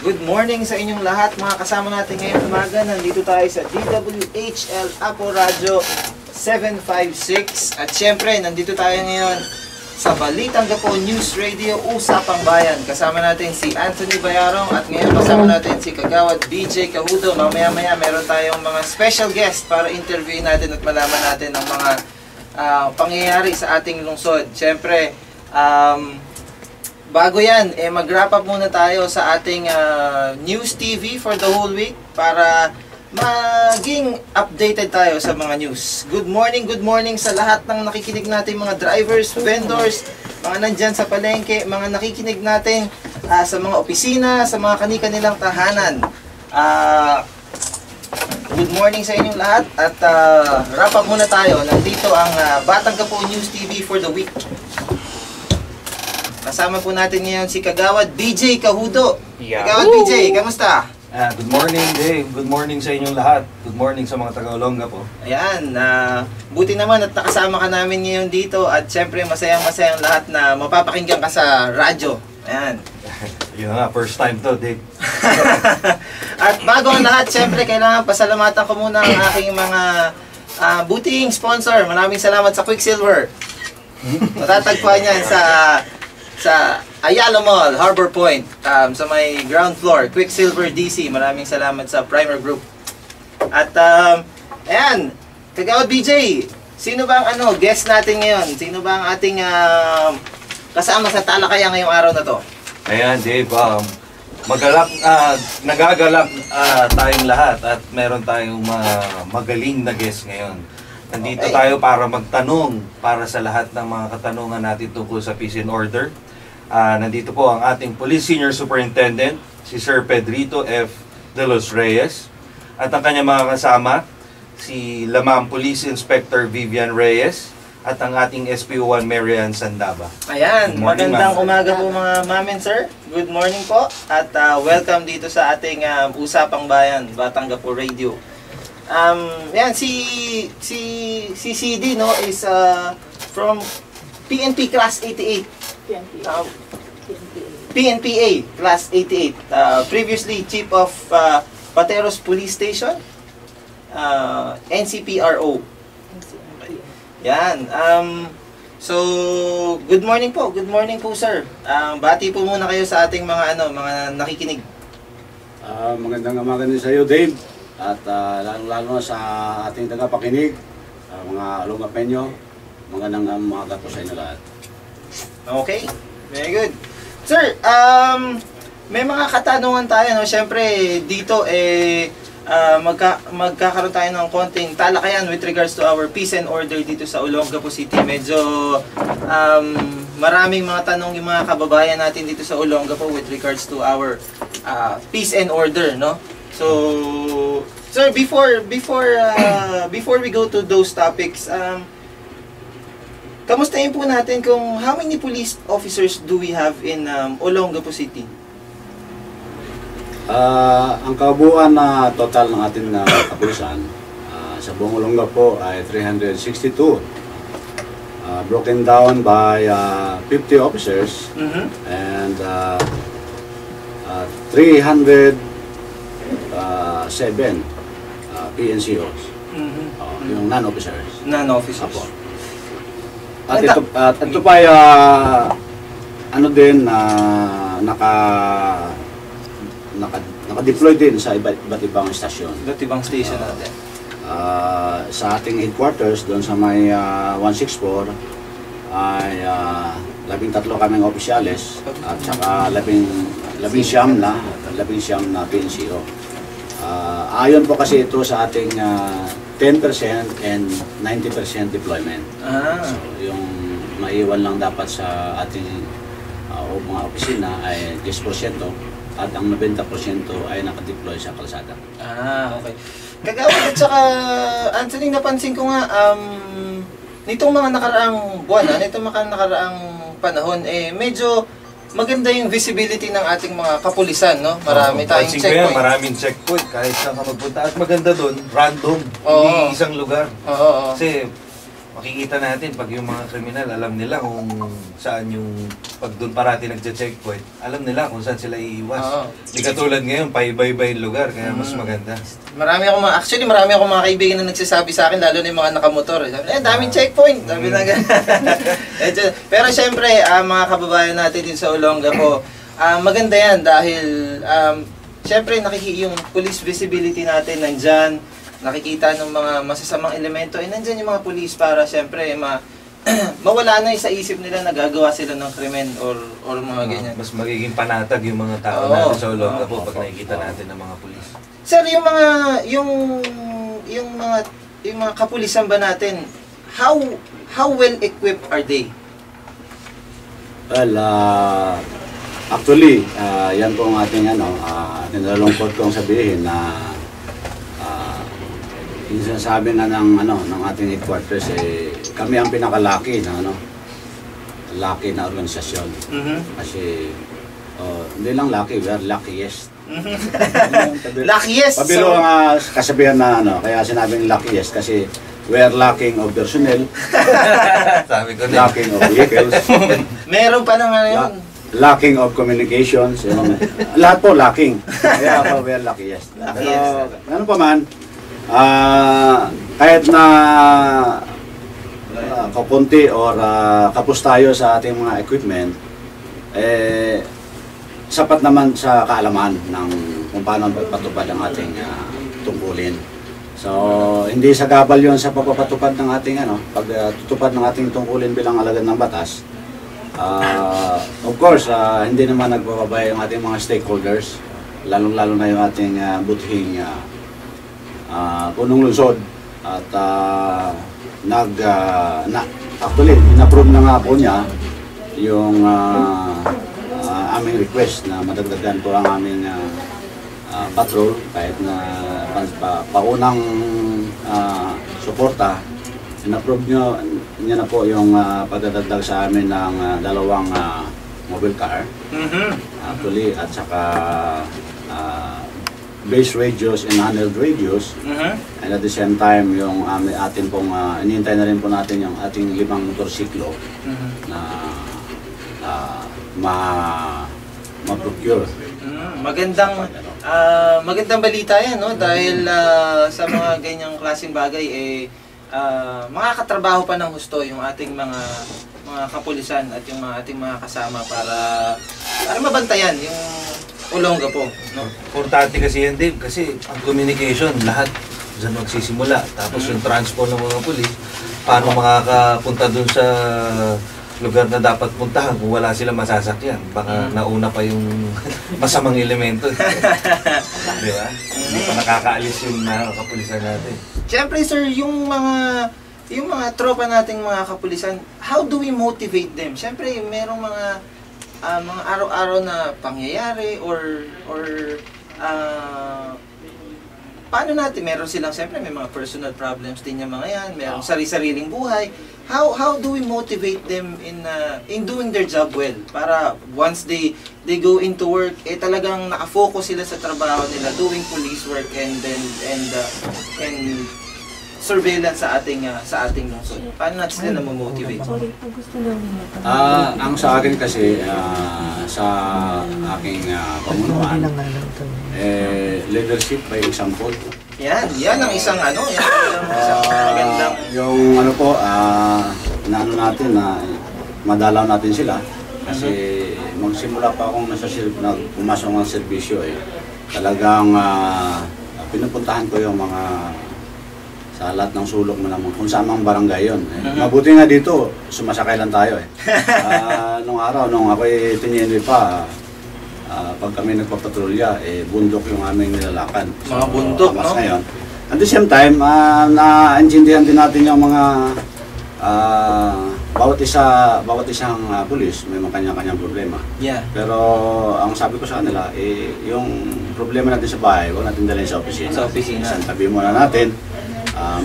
Good morning sa inyong lahat, mga kasama natin ngayong umaga. Nandito tayo sa DWHL Apo Radio 756. At syempre, nandito tayo ngayon sa Balitang Gapo News Radio Usapang Bayan. Kasama natin si Anthony Bayarong at ngayon kasama natin si Kagawad BJ Cahudo. Mamaya-maya meron tayong mga special guest para interviewin natin at malaman natin ang mga pangyayari sa ating lungsod. Syempre, bago yan, mag-wrap up muna tayo sa ating News TV for the whole week para maging updated tayo sa mga news. Good morning sa lahat ng nakikinig natin, mga drivers, vendors, mga nandyan sa palengke, mga nakikinig natin sa mga opisina, sa mga kani-kanilang tahanan. Good morning sa inyong lahat at wrap up muna tayo. Nandito ang Batang Gapo News TV for the week. Kasama po natin ngayon si Kagawad BJ Cahudo. Kagawad BJ, kamusta? Good morning, Dave. Good morning sa inyong lahat. Good morning sa mga taga-Olonga po. Ayan, buti naman at nakasama ka namin ngayon dito at syempre masayang-masayang lahat na mapapakinggan ka sa radyo. Ayan. Yun nga, first time to, Dave. At bago ang lahat, syempre kailangan pasalamatan ko muna ang aking mga buting sponsor. Maraming salamat sa Quicksilver. Matatagpuan yan sa Ayala Mall, Harbor Point, sa may ground floor, Quicksilver DC. Maraming salamat sa Primer Group. At ayan, Kagawad BJ, sino ba ang guest natin ngayon? Sino ba ang ating kasama sa talakaya ngayong araw na to? Ayan, Dave, nagagalak tayong lahat at meron tayong magaling na guest ngayon. Nandito tayo para magtanong para sa lahat ng mga katanungan natin tungkol sa peace and order. Nandito po ang ating Police Senior Superintendent, si Sir Pedrito F. De Los Reyes. At ang kanyang mga kasama, si Lamang Police Inspector Vivian Reyes at ang ating SPO1 Marian Sandaba. Ayan, magandang umaga po mga mamen, sir. Good morning po at welcome dito sa ating Usapang Bayan, Batang Gapo Radio. Yan, si CD is from PNP Class 88. PNPA Class 88. Previously Chief of Pateros Police Station, NCPRO. Yan. So, good morning po. Good morning po, sir. Bati po muna kayo sa ating mga mga nakikinig. Magandang umaga din sa iyo, Dave. At lalo sa ating tagapakinig, mga Olongapeño, magandang umaga po sa inyo lahat. Okay, very good. Sir, may mga katanungan tayo, no? Siyempre, dito magkakaroon tayo ng konting talakayan with regards to our peace and order dito sa Olongapo City. Medyo maraming mga tanong yung mga kababayan natin dito sa Olongapo with regards to our peace and order, no? So, sir, before we go to those topics, kamustahin po natin kung how many police officers do we have in Olongapo City? Ang kabuuan na total ng ating kapulisan sa buong Olongapo ay 362. Broken down by 50 officers and 307 PNCOs. Yung non-officers. Non-officers. Apo. At ito pa ay naka-deploy din sa iba't ibang istasyon. Iba't ibang station natin. Sa ating headquarters doon sa may 164 ay 13 kaming opisyales at saka 19 na PNCO. Ayon po kasi ito sa ating 10% and 90% deployment. So, yung maiwan lang dapat sa ating mga opisina ay 10% at ang 90% ay nakadeploy sa kalsada. Okay. Kagawad at saka Anthony, napansin ko nga nitong mga nakaraang buwan, nitong mga nakaraang panahon, medyo maganda yung visibility ng ating mga kapulisan, no? Marami tayong checkpoint. Maraming checkpoint kahit saan ka magpunta. At maganda doon, random, hindi isang lugar. Kasi makikita natin pag yung mga kriminal, alam nila kung saan yung, pag doon parati nagche-checkpoint, alam nila kung saan sila iiwas. Oo. Hindi katulad ngayon, paiba-iba yung lugar, kaya mas maganda. Marami akong mga kaibigan na nagsasabi sa akin, lalo na yung mga nakamotor. Sabi, daming checkpoint. Sabi na Pero syempre, mga kababayan natin din sa Olongapo, maganda yan dahil syempre yung police visibility natin nandyan, nakikita ng mga masasamang elemento, nandyan yung mga police para syempre mawala na sa isip nila na gagawa sila ng krimen or mga ganyan. Mas magiging panatag yung mga tao Oo. natin sa Olongapo pag nakikita natin ng mga pulis. Sir, yung mga kapulisan ba natin, how well equipped are they? Well, actually, yan po ang ating nalulungkot kong sabihin na yung sinasabi nga ng ating headquarters, kami ang pinakalaki na lucky na organisasyon. Kasi hindi lang lucky, we are luckiest. Luckiest. Pabilo ang kasabihan na kaya sinabing luckiest kasi we are lacking of personnel, Sabi ko din. lacking of vehicles, Meron pa naman yun. lacking of communications, lahat po lacking. Kaya we are luckiest. Luckiest. Pero ano pa man, kahit na kapunti or kapos tayo sa ating mga equipment, sapat naman sa kaalaman ng kung paano patupad ang ating tungkulin. So, hindi sagabal yon sa pagpapatupad ng ating pagtutupad ng ating tungkulin bilang alagad ng batas. Of course, hindi naman nagbababay ang ating mga stakeholders, lalong-lalo na yung ating butihing punong lungsod. At actually, in-approve na nga po niya yung aming request na madagdagan po ang aming patrol kahit na paunang suporta. In-approve niya na po yung pagdadagdag sa amin ng dalawang mobile car. Actually, at saka base radios and handheld radios. And at the same time, yung atin pong inihintay na rin po natin yung ating 5 motorsiklo na ma-procure. Magandang balita yan, no? Dahil sa mga ganyang klaseng bagay, makakatrabaho pa ng husto yung ating mga kapulisan at yung ating mga kasama para mabantayan yung Olongapo, no? Importante kasi yan, Dave, kasi ang communication, lahat dyan magsisimula. Tapos yung transport ng mga pulis, paano makakapunta dun sa lugar na dapat puntahan kung wala silang masasakyan. Baka nauna pa yung masamang elemento. Di ba? Hindi pa nakakaalis yung kapulisan natin. Siyempre, sir, yung mga tropa nating mga kapulisan, how do we motivate them? Siyempre, merong mga araw-araw na pangyayari or paano natin, meron silang siyempre may mga personal problems din yung mga yan, meron sari-sariling buhay. How do we motivate them in doing their job well para once they go into work talagang nakafocus sila sa trabaho nila, doing police work and surveillance sa ating lungsod. Paano natin sila na-motivate? Ang sa akin kasi sa aking pamunuan, leadership by example. Yan ang isang magandang yung natin na madalaw natin sila kasi magsimula pa akong pumasok ng serbisyo talagang pinupuntahan ko yung mga sa lahat ng sulok mo naman, kung saan mang barangay yun. Mabuti nga dito, sumasakay lang tayo nung araw, nung ako'y tinienwe pa, pag kami nagpapatrolya, bundok yung aming nilalakad. Mga bundok, no? Ngayon. At the same time, naintindihan din natin yung mga bawat isang pulis may mga kanya-kanyang problema. Yeah. Pero ang sabi ko sa kanila, yung problema natin sa bahay, huwag natin dalhin sa opisina. Sa opisina. Isang tabi muna natin.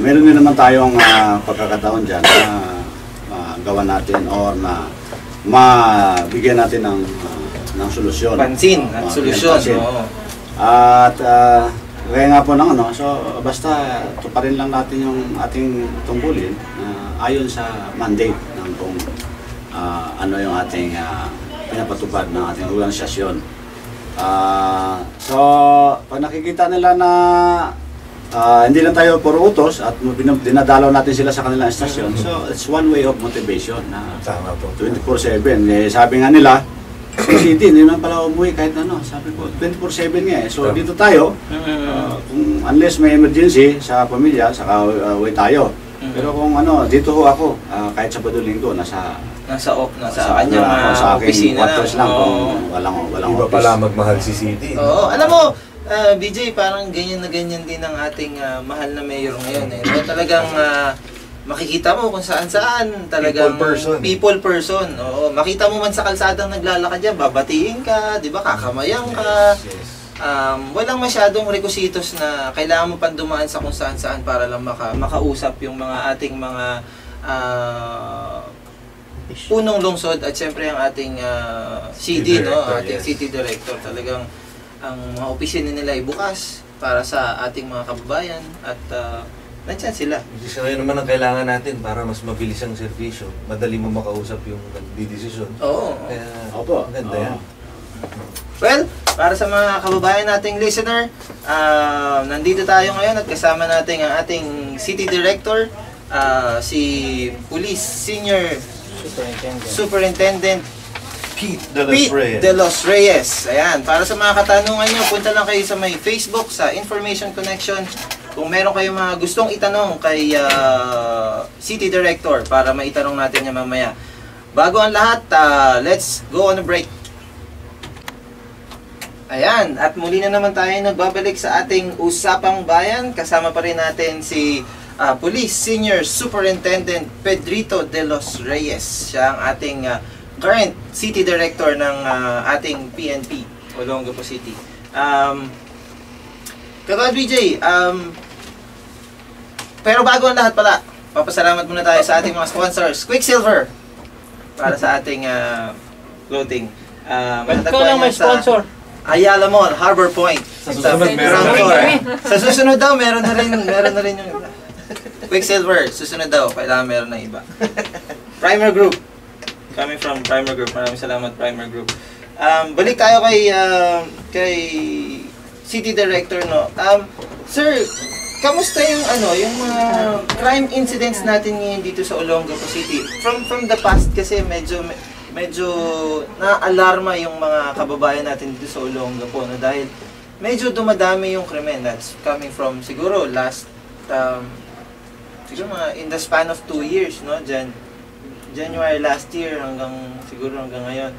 Meron din naman tayong pagkakataon dyan na gawa natin or na mabigyan natin ng solusyon. Pansin at solusyon. At kaya nga po so basta tuparin lang natin yung ating tungkulin ayon sa mandate ng kung ano yung ating pinapatupad ng ating organisasyon. So, pag nakikita nila na hindi lang tayo puro utos at dinadalaw natin sila sa kanilang estasyon, so it's one way of motivation na Tama po. 24/7. Sabi nga nila, si CD, hindi naman pala umuwi kahit ano. Sabi ko, 24/7 nga eh. So dito tayo, kung unless may emergency sa pamilya, saka uwi tayo. Pero kung ano, dito ho ako, kahit Sabado Linggo, nasa kanyang sa aking opisina quarters lang kung walang Iba office. pala magmahal si CD. Oo, alam mo, BJ, parang ganyan na ganyan din ang ating mahal na mayor ngayon. No? Talagang makikita mo kung saan-saan. Talagang people person. Oo, makita mo man sa kalsadang naglalakad dyan, babatiin ka, di ba, kakamayang ka. Yes. Walang masyadong requisitos na kailangan mo pang dumaan sa kung saan-saan para lang makausap yung mga ating mga punong lungsod at syempre ang ating CD, no? Ating city director. Talagang ang mga opisina nila ay bukas para sa ating mga kababayan at nandiyan sila. Kasi ngayon naman ang kailangan natin para mas mabilis ang serbisyo. Madali mo makausap yung nagdidesisyon. Oo. Kaya, Opo. maganda yan. Well, para sa mga kababayan nating listener, nandito tayo ngayon at kasama natin ang ating city director, si Police Senior Superintendent Pete De Los Reyes. Ayan, para sa mga katanungan nyo, punta lang kayo sa may Facebook, sa Information Connection. Kung meron kayong mga gustong itanong kay City Director para maitanong natin niya mamaya. Bago ang lahat, let's go on a break. Ayan, at muli na naman tayo nagbabalik sa ating Usapang Bayan. Kasama pa rin natin si Police Senior Superintendent Pedrito De Los Reyes. Siya ang ating current City Director ng ating PNP, Olongapo City. Kagawad BJ, pero bago ang lahat pala, papasalamat muna tayo sa ating mga sponsors. Quicksilver, para sa ating clothing. Ikaw lang may sponsor. Ayala Mall, Harbor Point. Sa susunod meron Ground na floor. rin. Sa susunod daw, meron na rin yung Quicksilver, susunod daw, kailangan meron ng iba. Primer Group. Coming from Primer Group. Maraming salamat, Primer Group. Balik tayo kay City Director, no. Sir, kamusta yung mga crime incidents natin ngayon dito sa Olongapo City? From the past kasi medyo na-alarma yung mga kababayan natin dito sa Olongapo, no, dahil medyo dumadami yung krimen. That's coming from siguro siguro mga in the span of 2 years, no, January last year hanggang ngayon,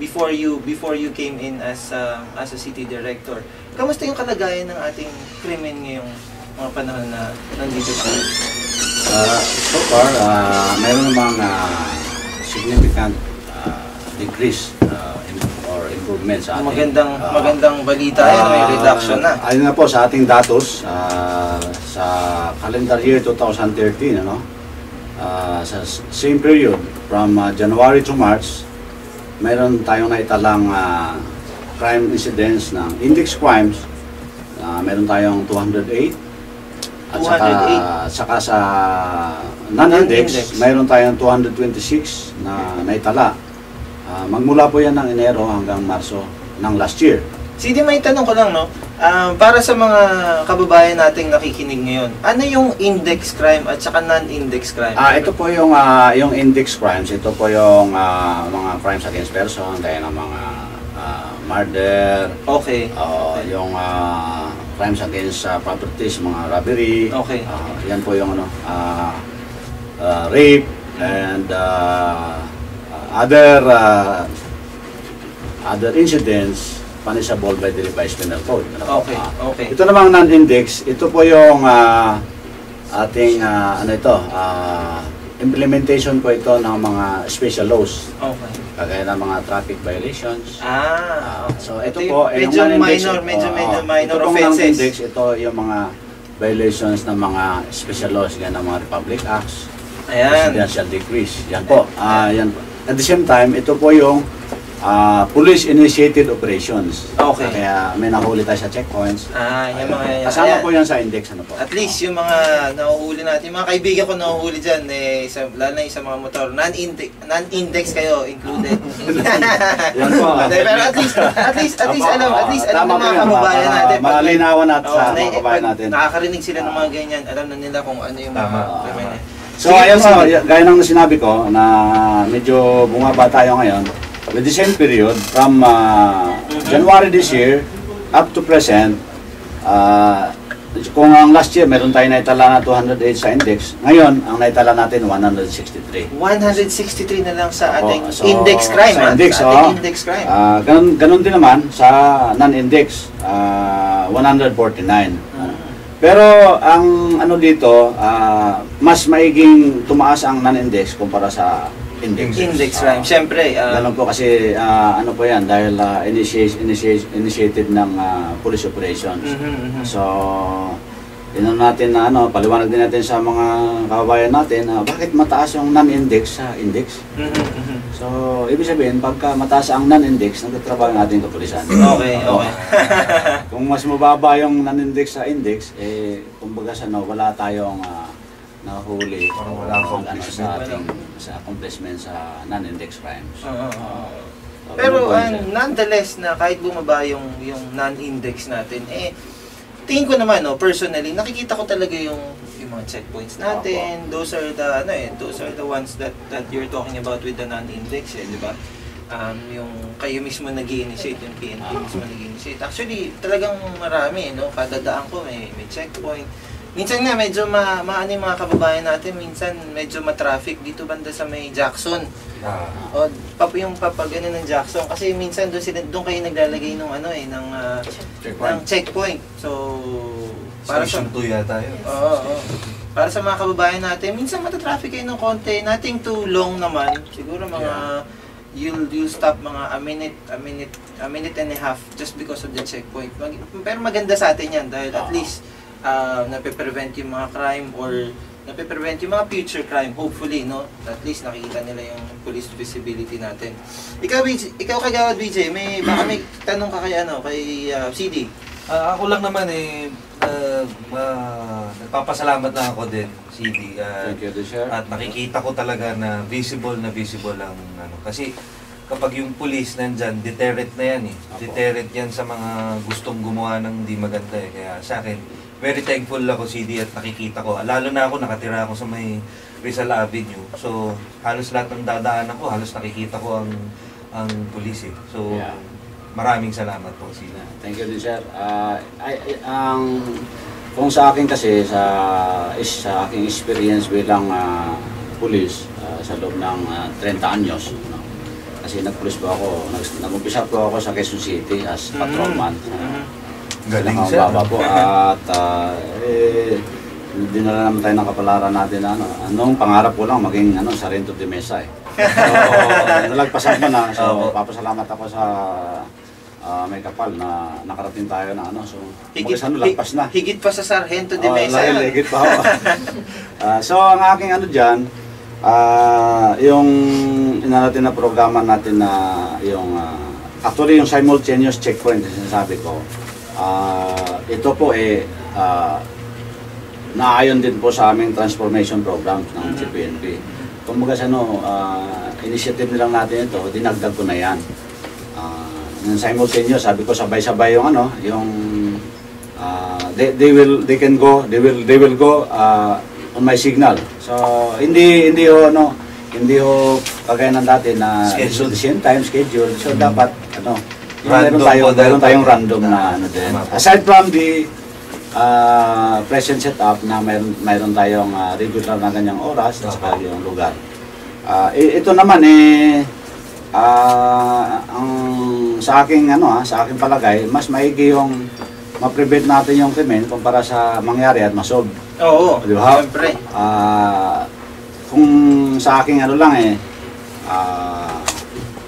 before you came in as a city director. Kamusta yung kalagayan ng ating krimen ngayong mga panahon na nandito tayo? So far, mayroon namang significant decrease or improvement sa ating Magandang balita yan, may reduction na. Ayun nga po sa ating datos sa calendar year 2013, sa same period from January to March, mayroon tayong naitalang crime incidents ng index crimes. Meron tayong 208 at saka sa non-index mayroon tayong 226 na naitala. Magmula po yan ng Enero hanggang Marso ng last year. Sige, may tanong ko lang, no? Para sa mga kababayan nating nakikinig ngayon, ano yung index crime at saka non-index crime? Ito po yung index crimes. Ito po yung mga crimes against person, gaya ng mga murder. Okay. Yung crimes against properties, mga robbery. Okay. Yan po yung rape and other incidents punishable by the revised penal code. Okay. Ito namang non-index, ito po yung ating implementation po ito ng mga special laws. Okay. Kagaya ng mga traffic violations. So ito Ito po, medyo yung non-index, minor ito pong offenses. non-index, ito yung mga violations ng mga special laws, yan ng mga Republic Acts, Ayan. Presidential Decrees. Yan po. Yan po. At the same time, ito po yung police-initiated operations. Okay. Kaya may nahuli tayo sa checkpoints. Yung mga Kasama ayan. po yan sa index. Ano po? At least yung mga nahuhuli natin, mga kaibigan ko nahuhuli dyan, lalo na yung sa mga motor, non-index kayo included. Yan po. Pero at least alam ng Tama po mga yan, kababayan natin. malinawan natin sa mga kababayan pag natin. nakakarinig sila ng mga ganyan, alam na nila kung ano yung mga krimen. So ayun po, gaya ng sinabi ko na medyo bumaba tayo ngayon. With the same period, from January this year up to present, kung ang last year meron tayo naitala na 208 sa index, ngayon ang naitala natin 163. 163 na lang sa ating So, index crime. sa index, sa ating index crime. Ganun din naman sa non-index, 149. Pero ang ano dito, mas maiging tumaas ang non-index kumpara sa index. Index crime. Siyempre, Ganun po kasi ano po yan dahil initiated ng police operations. So, yun natin na paliwanag din natin sa mga kababayan natin na bakit mataas yung non-index sa index. So, ibig sabihin, pagka mataas ang non-index, nagtatrabaho natin kapulisan. Okay. Kung mas mababa yung non-index sa index, kumbaga wala tayong nahuli Parang wala akong sa accomplishment sa non-index crimes. Pero nonetheless na kahit bumaba yung non-index natin, tingin ko naman personally, nakikita ko talaga yung mga checkpoints natin. Those are the ones that you're talking about with the non-index, di ba? Yung kayo mismo nag-i-initiate, yung PNP mismo nag-i-initiate. Actually, talagang marami, kada daan ko may checkpoint. Minsan nga medyo maano yung mga kababayan natin, minsan medyo ma-traffic dito banda sa may Jackson. O yung papagano ng Jackson kasi minsan doon kayo naglalagay ng ng checkpoint. So para sa yata yun. Oo. Para sa mga kababayan natin, minsan mata-traffic kayo ng konti, nothing too long naman. Siguro mga you'll stop mga a minute and a half just because of the checkpoint. Pero maganda sa atin 'yan dahil at least nape-prevent yung mga crime or nape-prevent yung mga future crime, hopefully, at least nakikita nila yung police visibility natin. Ikaw kagawad BJ, baka may tanong ka kay CD? Ako lang naman nagpapasalamat na ako din, CD. Thank you, sir. At nakikita ko talaga na visible ang kasi kapag yung police nandyan, deterrent na yan Deterrent yan sa mga gustong gumawa ng di maganda Kaya sa akin, very thankful ako CD at nakikita ko. Lalo na ako, nakatira ako sa may Rizal Avenue. So, halos lahat ng dadaanan ko, halos nakikita ko ang pulis So, maraming salamat po CD. Thank you din, sir. Kung sa akin kasi, sa aking experience bilang pulis sa loob ng 30 anyos, kasi nag-pulis po ako, nag-umpisa po ako sa Quezon City as patrolman. Galing sir. Baba po at dinala naman tayo ng kapalaran natin anong pangarap ko lang maging Sargento de Mesa So, nalagpasan ko na. So, papasalamat ako sa may kapal na nakarating tayo na so lagpas na. Higit pa sa Sargento de Mesa. Higit pa ako. So, ang aking diyan, yung natin na programa natin na yung actually yung simultaneous checkpoint na sinasabi ko. Ito po naayon din po sa aming transformation program ng CPNP. Kumbaga initiative nilang natin ito, dinagdag ko na yan. Simultaneous, sabi ko sabay-sabay yung they will go on my signal. So hindi ho kagaya ng dati na schedule the same time schedule. So dapat Random meron tayong random na din. Aside from the present setup na mayroon tayong regular na ganyang oras at saka yung lugar. Ito naman ang sa aking palagay, mas maigi yung ma-prevent natin yung krimen kumpara sa mangyari at masolve. Oo, di ba? siyempre. Kung sa aking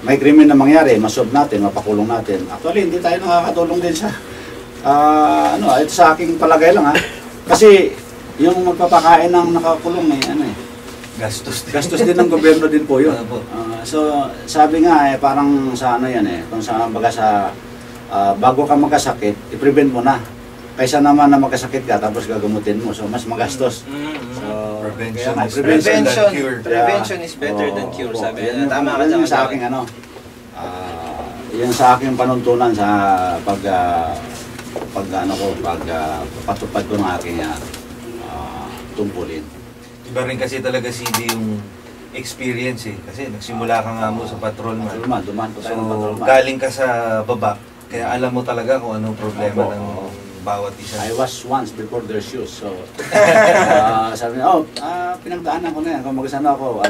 may krimen na mangyari, masolve natin, mapakulong natin. Actually, hindi tayo nakakatulong din sa ito sa aking palagay lang Kasi yung magpapakain ng nakakulong gastos din ng gobyerno din po yun. So, sabi nga parang sa ano yan kung sa baga sa bago ka magkasakit, i-prevent mo na. Kaysa naman na magkasakit ka tapos gagamutin mo. So, mas magastos. So, Prevention kaya is better than cure. Prevention is better than cure, sabi nila. Tama ka dyan. Sa aking yun sa aking panuntunan sa patupad ko ng aking tungkulin. Iba rin kasi talaga CD yung experience Kasi nagsimula ka nga mo sa patrolman. Duman po tayo ng So, patrolman. galing ka sa baba. Kaya alam mo talaga kung anong problema ng bawat isa. I was once before their shoes. So, sabi niya, pinagdaanan ko na yan. Kung mag-isano ako,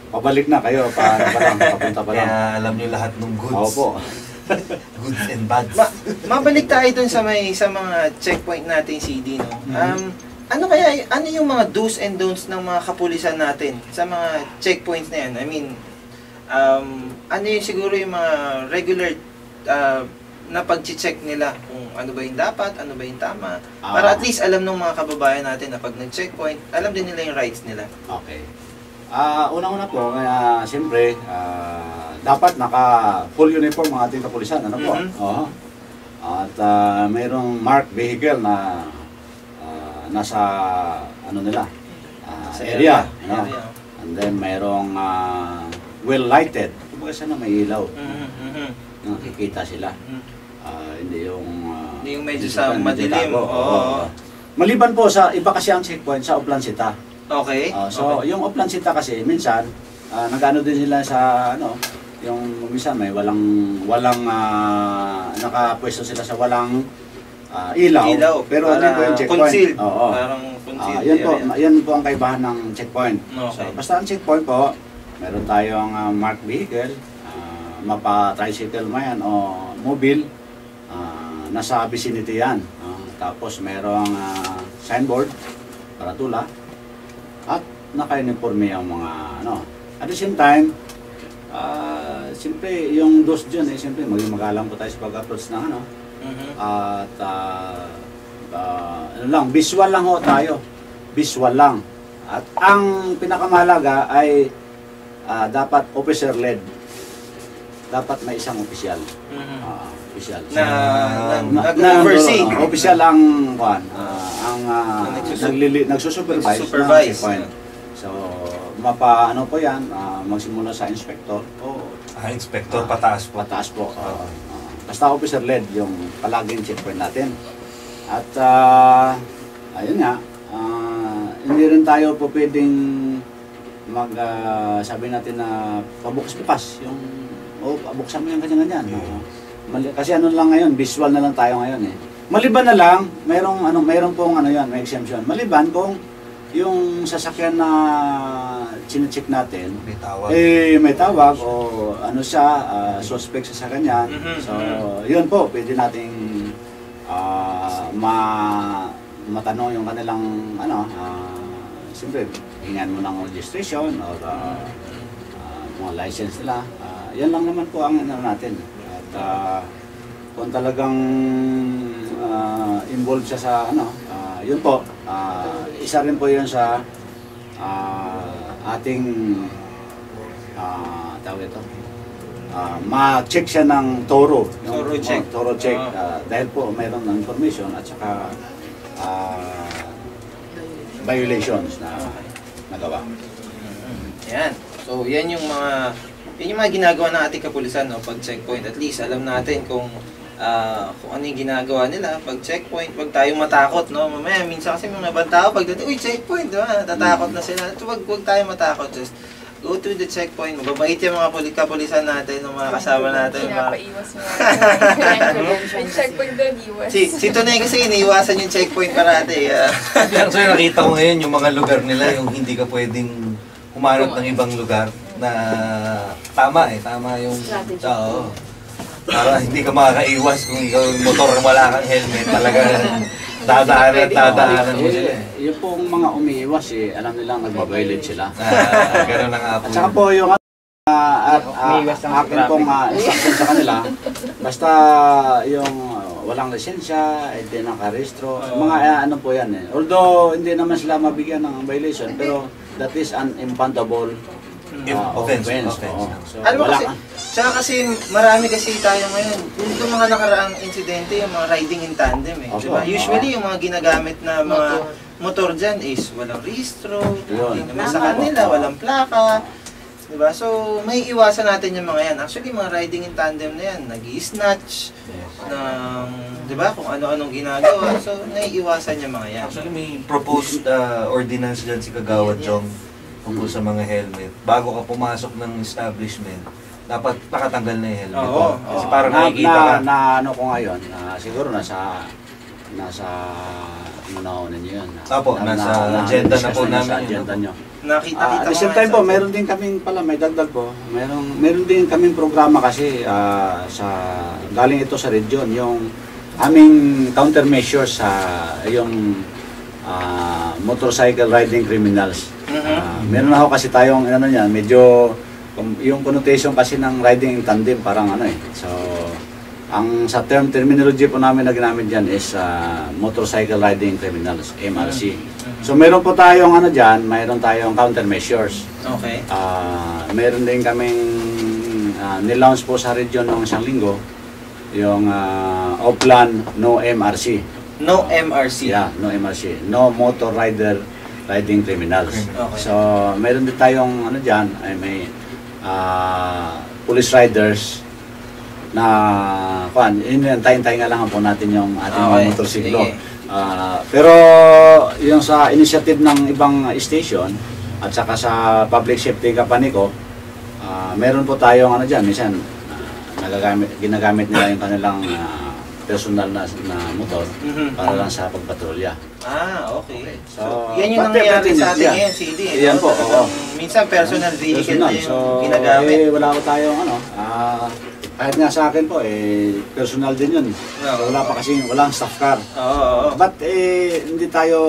pabalik na kayo. Papunta pa lang. Kaya alam nyo lahat ng goods. Opo. Goods and bads. Mabalik tayo dun sa mga checkpoint natin, CD, no? Ano yung mga do's and don'ts ng mga kapulisan natin sa mga checkpoints na yan? I mean, ano yung siguro yung mga regular na pag-check nila kung ano ba yung dapat, ano ba yung tama, para at least alam ng mga kababayan natin na pag nag-checkpoint, alam din nila yung rights nila. Okay. Unang-una po, siyempre, dapat naka-full uniform ang ating kapulisan. Ano po? Oo. At mayroong marked vehicle na nasa sa area. And then mayroong well-lighted. Kumbaga sana may ilaw. Nakikita sila. Hindi yung medyo sa madilim. Maliban po sa iba kasi ang checkpoint sa Oplancita. Okay. So yung Oplancita kasi minsan nagano din sila sa yung minsan may walang nakapwesto sila sa walang ilaw, pero hindi po yung checkpoint. Concealed. Parang concealed. Yan po ang kaibahan ng checkpoint. Okay. So, basta ang checkpoint po, meron tayong marked vehicle, mapa-tricycle man o mobile, nasa vicinity yan. Tapos merong signboard, paratula, at naka-uniforme ang mga At the same time, siyempre yung dos dyan siyempre maging magalang po tayo sa pag-approach ng At visual lang ho tayo. Visual lang. At ang pinakamahalaga ay dapat officer-led. Dapat may isang opisyal. Opisyal. Nag-oversee. Opisyal ang nagsusupervise ng checkpoint. So, po yan, magsimula sa inspector. Inspector, pataas po. Pataas po. Basta officer-led yung palaging checkpoint natin. At ayun nga, hindi rin tayo po pwedeng sabi natin na pabukas-bukas yung buksan mo yung ganyan-ganyan. Kasi lang ngayon, visual na lang tayo ngayon Maliban na lang, mayroong pong may exemption. Maliban kung yung sasakyan na chine-check natin, may tawag o suspect sa kanya. So, yun po, pwede nating matanong yung kanilang siyempre, hingan mo ng registration o mga license nila. Yan lang naman po ang natin. At kung talagang involved siya sa yun po, isa rin po yun sa ating tawag ito, ma-check siya ng Toro. Toro check. Dahil po mayroon ng information at saka violations na nagawa. Yan. So, yan yung mga ginagawa ng ating kapulisan pag checkpoint. At least alam natin kung ano yung ginagawa nila pag checkpoint, wag tayong matakot, mamaya minsan kasi mga ibang tao pagdating, checkpoint, natatakot na sila. Wag tayong matakot, just go to the checkpoint. Mababait yung mga kapulisan natin, ng mga kasama natin. Pinapaiwas mo. Yung checkpoint doon, iwas. Si Tonay kasi iniiwasan yung checkpoint parati. So nakita ko ngayon yung mga lugar nila, yung hindi ka pwedeng humanap ng ibang lugar na tama yung para hindi ka makakaiwas kung ikaw yung motor wala kang helmet, talaga dadaanan mo sila. Yung pong mga umiiwas alam nilang nagbabiolate sila. Gano'n na nga po. At saka po yung akin pong instruction sa kanila, basta yung walang lisensya, hindi nakarehistro, mga po yan Although hindi naman sila mabigyan ng violation, pero that is an impoundable Offense. oo. So, Alam mo wala kasi, ka. tsaka kasi marami kasi tayo ngayon. Yung mga nakaraang insidente, yung mga riding in tandem eh. Opo, Diba? Usually oo. yung mga ginagamit na mga motor dyan is walang rehistro, Yun. hindi naman sa kanila, walang plaka. Diba? So, may iwasan natin yung mga yan. Actually, mga riding in tandem na yan, nag-i-snatch, ng, diba, kung ano-anong ginagawa. So, naiiwasan yung mga yan. Actually, may proposed ordinance dyan si Kagawad Chong tungkol sa mga helmet. Bago ka pumasok ng establishment, dapat nakatanggal na yung helmet. Oo. Kasi parang nakikita ka. Na ano ko ngayon, siguro nasa una niyo yun. Opo, nasa agenda na po discuss namin Sa yun. agenda nyo. Nakita-kita At the same nga time sa- po, meron din kaming pala, may dagdag po. Meron din kaming programa kasi galing ito sa region, yung aming countermeasures sa yung motorcycle riding criminals. Meron na ako kasi tayong ano niyan, medyo yung connotation kasi ng riding in tandem parang ano eh. So ang sa terminology po namin na ginamit diyan is motorcycle riding criminals, MRC. So meron po tayong ano diyan, mayroon tayong countermeasures. Okay. Meron din kaming nilaunch po sa region ng isang linggo yung Oplan No MRC. No MRC. Yeah, no MRC. No Motor Rider Riding Criminals. Okay. So, meron din tayong ano diyan, ay may police riders na hintayin-tayin nga lang po natin yung ating mga Okay, motorsiklo. sige. Pero yung sa initiative ng ibang station at saka sa public safety company ko, meron po tayong ano diyan, minsan ginagamit nila yung kanilang personal na motor para lang sa pagpatrolya. Okay. So, yan yung but nangyayari sa atin yeah. ngayon, CD. Yan po, oo. Minsan personal vehicle na Personal. yung So, ginagamit. wala ko tayong ano, kahit nga sa akin po, personal din yun. Oo. Wala pa kasi, walang staff car. Oo. But hindi tayo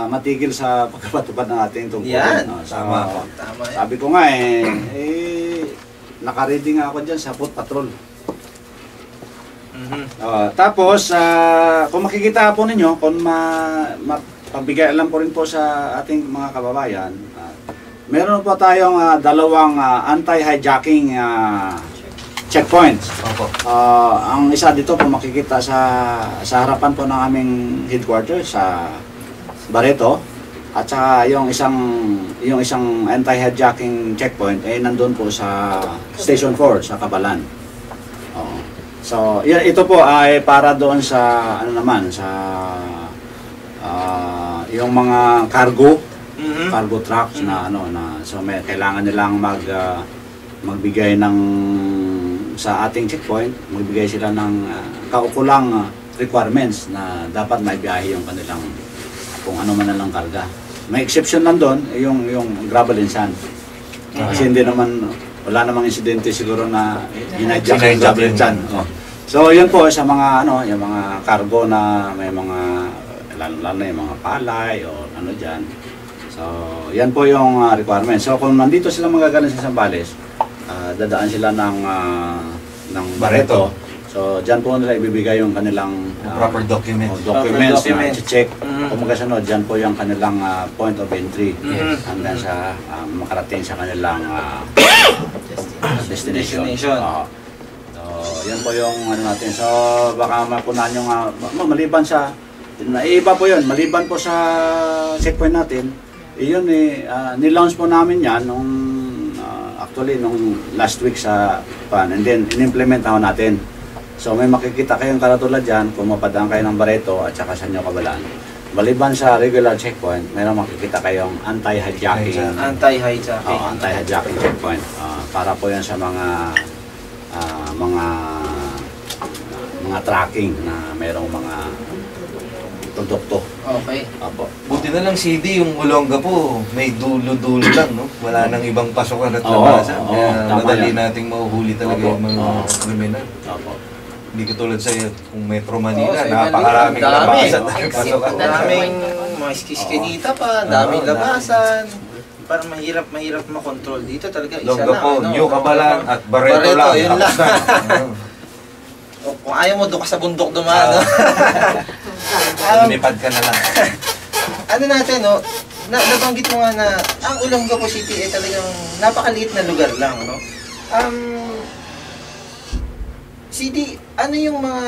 matigil sa pagkapatupad ng ating tungkulin. Yan. No? So, Tama. Tama yan. sabi ko nga naka-ready nga ako dyan sa foot patrol. Tapos, kung makikita po ninyo, kung pagbigay alam ko rin po sa ating mga kababayan, meron po tayong dalawang anti-hijacking checkpoints. Opo. Ang isa dito po makikita sa harapan po ng aming headquarters sa Barreto, at saka yung isang anti-hijacking checkpoint ay nandun po sa Station 4 sa Cabalan. Oo. So, ito po ay para doon sa ano naman sa yung mga cargo trucks na so may kailangan nilang magbigay ng sa ating checkpoint, magbigay sila ng kaukulang requirements na dapat may biyahe yung kanilang kung ano man lang karga. May exception lang doon yung gravel and sand. Kasi hindi naman wala namang insidente siguro na hinajak yung gravel and sand. So yun po sa mga yung mga cargo na may mga lalo na yung mga palay o ano diyan. So yan po yung requirement. So kung nandito sila magagaling sa Zambales, dadaan sila ng Barreto. So diyan po nila ibibigay yung kanilang Proper documents. documents Proper na check. Kung magkasano, diyan po yung kanilang point of entry hanggang sa makarating sa kanilang destination. So, yan po yung natin. So, baka mapunan yung maliban sa iba po yun, maliban po sa checkpoint natin, yun nilaunch po namin yan nung actually nung last week sa and then in-implement natin. So may makikita kayong karatula dyan kung mapadaan kayo ng Barreto at saka sa Cabalan. Maliban sa regular checkpoint, mayroon makikita kayong anti-hijacking. Anti-hijacking. Anti-hijacking checkpoint. Para po yan sa mga tracking na mayroong mga produkto. Okay. Apo. Buti na lang CD, yung Olonga po, may dulo-dulo lang, no? Wala nang ibang pasokan at labasan. Kaya tama madali yan. nating mahuhuli talaga Opo, yung mga kriminal. Apo. Hindi katulad sa kung Metro Manila, sa napakaraming Manila, dami. labasan at pasokan. Daming mga skiskinita pa, daming labasan. Parang mahirap makontrol dito talaga. Isa Olonga lang. po, New Cabalan at Barreto lang. Yun lang. Tapos na. Kung ayaw mo, doon ka sa bundok dumaan. Lumipad ka na lang. Ano natin, no? nabanggit mo nga na ang Olongapo City ay talagang napakaliit na lugar lang, no? CD, ano yung mga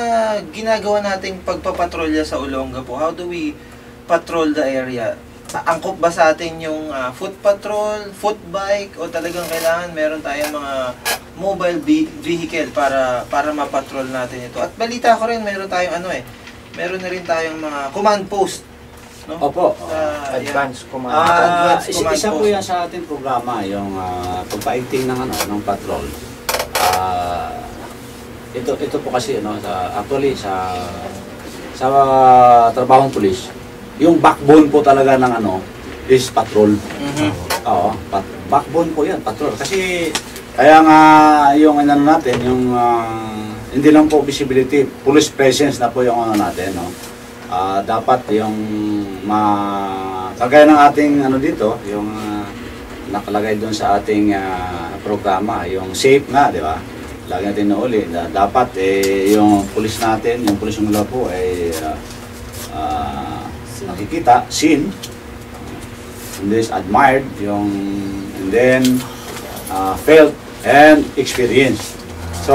ginagawa nating pagpapatrolya sa Olongapo? How do we patrol the area? Angkop ba sa atin yung foot patrol, foot bike, o talagang kailangan meron tayong mga mobile vehicle para mapatrol natin ito? At balita ko rin, meron tayong meron na rin tayong mga command post, no? Opo. Advance command. Advance command Isa po post. yan sa ating programa, yung pagpaigting ng patrol. Ito po kasi actually sa trabahong pulis, yung backbone po talaga ng is patrol. Oo, backbone po yan, patrol. Kasi kaya nga yung natin, yung hindi lang po visibility, police presence na po yung natin, no. Dapat yung kagaya ng ating dito, yung nakalagay doon sa ating programa, yung safe nga, di ba? Lagi natin nauli. Dapat yung pulis natin, yung pulis ng Olongapo ay nakikita, seen, and then admired, and then felt and experienced. So,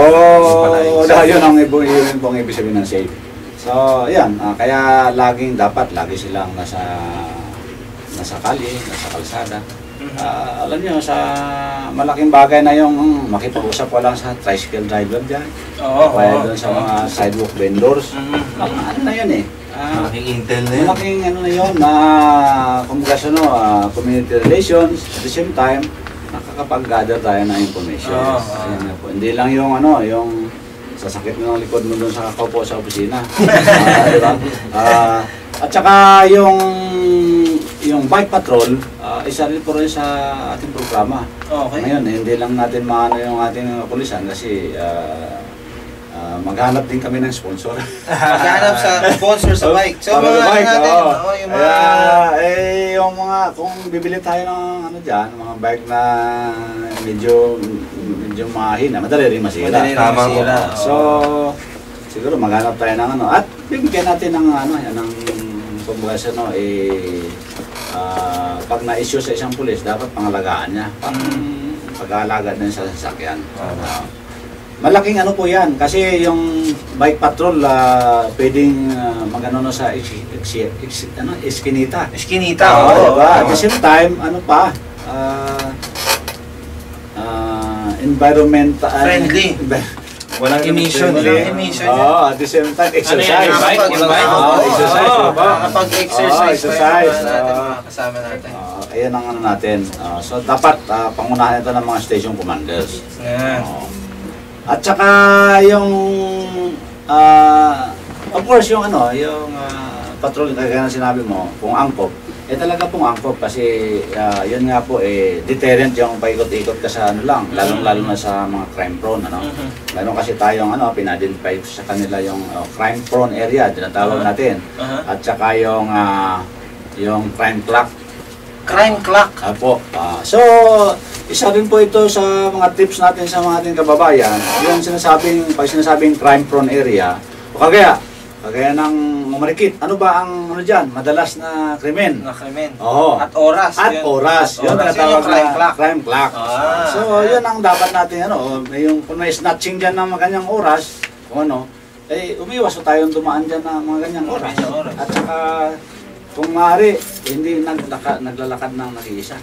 yun ang ibig sabihin ng safe. So, yan. Kaya dapat silang nasa kali, nasa kalsada. Alam niyo, sa malaking bagay na yung makipag-usap ko lang sa tricycle driver dyan. Kaya doon sa mga sidewalk vendors. Ano na yun Malaking intel na yun. Malaking na yun na community relations. At the same time, nakakapag-gather tayo ng information. Ayan na po. Hindi lang yung yung sasakit mo ng likod mo doon sa kakaupo sa opisina. Diba? At saka yung bike patrol, isa rin po rin sa ating programa. Okay. Ngayon, hindi lang natin maano yung ating pulisan kasi maghanap din kami ng sponsor. Maghanap sa sponsor sa bike. So, Para mga bike, natin, yung mga... yung kung bibili tayo ng dyan, mga bike na medyo mahina, madali rin masira. Madali rin Tama po. masira. So, siguro maghanap tayo ng at bigyan natin ng kumbaga pag na-issue sa isang pulis, dapat pangalagaan niya. Pag-aalaga din sa sasakyan. Malaking po yan, kasi yung bike patrol, pwedeng sa eskinita. Eskinita, Diba? At the same time, environmental Friendly. Walang emission. Walang emission. At the same time, exercise. Yung bike? Exercise. Nakapag-exercise pa yung mga natin, mga kasama natin. Ayan ang natin. So, dapat pangunahan ito ng mga station commanders. Yan. At saka yung of course yung patrol kaya na sinabi mo, kung angkop, talaga pong angkop kasi yun nga po deterrent yung paikot-ikot ka sa lalo na sa mga crime prone Meron kasi tayong pina-identify sa kanila yung crime prone area, tinatawag natin. At saka yung crime clock. Crime clock. Apo. So, isa rin po ito sa mga tips natin sa mga ating kababayan. Yung pag sinasabing crime-prone area, o kagaya ng Marikit, ano ba ang dyan? Madalas na krimen. Oo. At oras. At oras. Yun tinatawag na crime clock. So, yun ang dapat natin, kung may snatching dyan ng mga ganyang oras, umiwas tayong dumaan dyan ng mga ganyang oras. At saka, kung maaari, hindi naglalakad ng nag-iisa.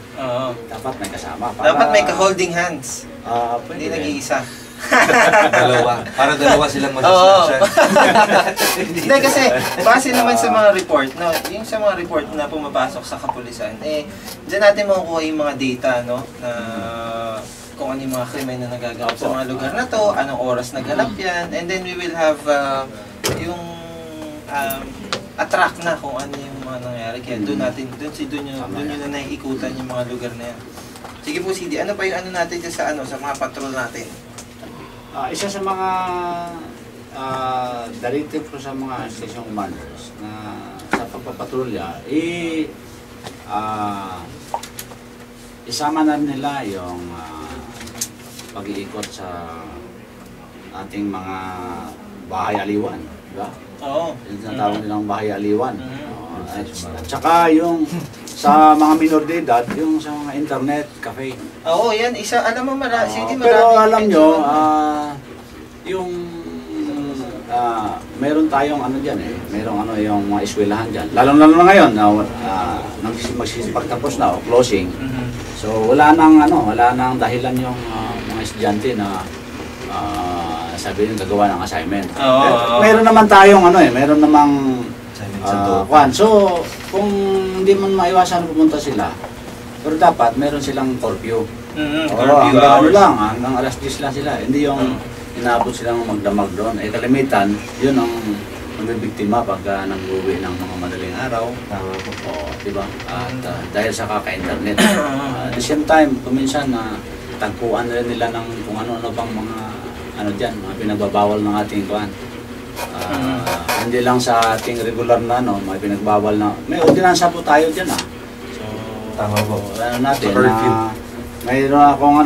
Dapat may kasama. Dapat may ka-holding hands. Hindi Hindi nag-iisa. Dalawa. Para dalawa silang masasaksan. Hindi kasi, base naman sa mga report, yung sa mga report na pumapasok sa kapulisan, dyan natin makukuha yung mga data, na kung ano yung mga krimen na nagaganap sa mga lugar na to, anong oras naganap yan, and then we will have yung attract na kung ano yung mga nangyari. Kaya doon nyo na naiikutan yung mga lugar na yan. Sige po, CD, ano pa yung natin dyan sa mga patrol natin? Isa sa mga directive ko sa mga station commanders na sa pagpapatrolya, isama na nila yung pag-iikot sa ating mga bahay aliwan, diba? Oo. Yung tinatawag nilang bahay aliwan. At saka yung sa mga minor de edad, yung sa mga internet, cafe. Oo, yan. Isa, alam mo, City, Pero alam nyo, yung meron tayong ano dyan merong ano yung mga eskwelahan dyan. Lalo na ngayon, magsisipagtapos na o closing. So wala nang dahilan yung mga estudyante na sabi nyo gagawa ng assignment. Meron naman tayong meron namang so kung hindi man maiwasan pumunta sila, pero dapat meron silang curfew. Hanggang alas 10 lang sila. Hindi yung inaabot silang magdamag doon. Kalimitan, yun ang mabibiktima pag nag-uwi ng mga madaling araw. Diba? At dahil sa kaka-internet. At the same time, kuminsan tagpuan na rin nila ng kung ano-ano pang mga mga pinagbabawal ng ating kuhan. Hindi lang sa ating regular na may pinagbawal na. May ordinansa po tayo dyan So, tama po. Natin mayroon akong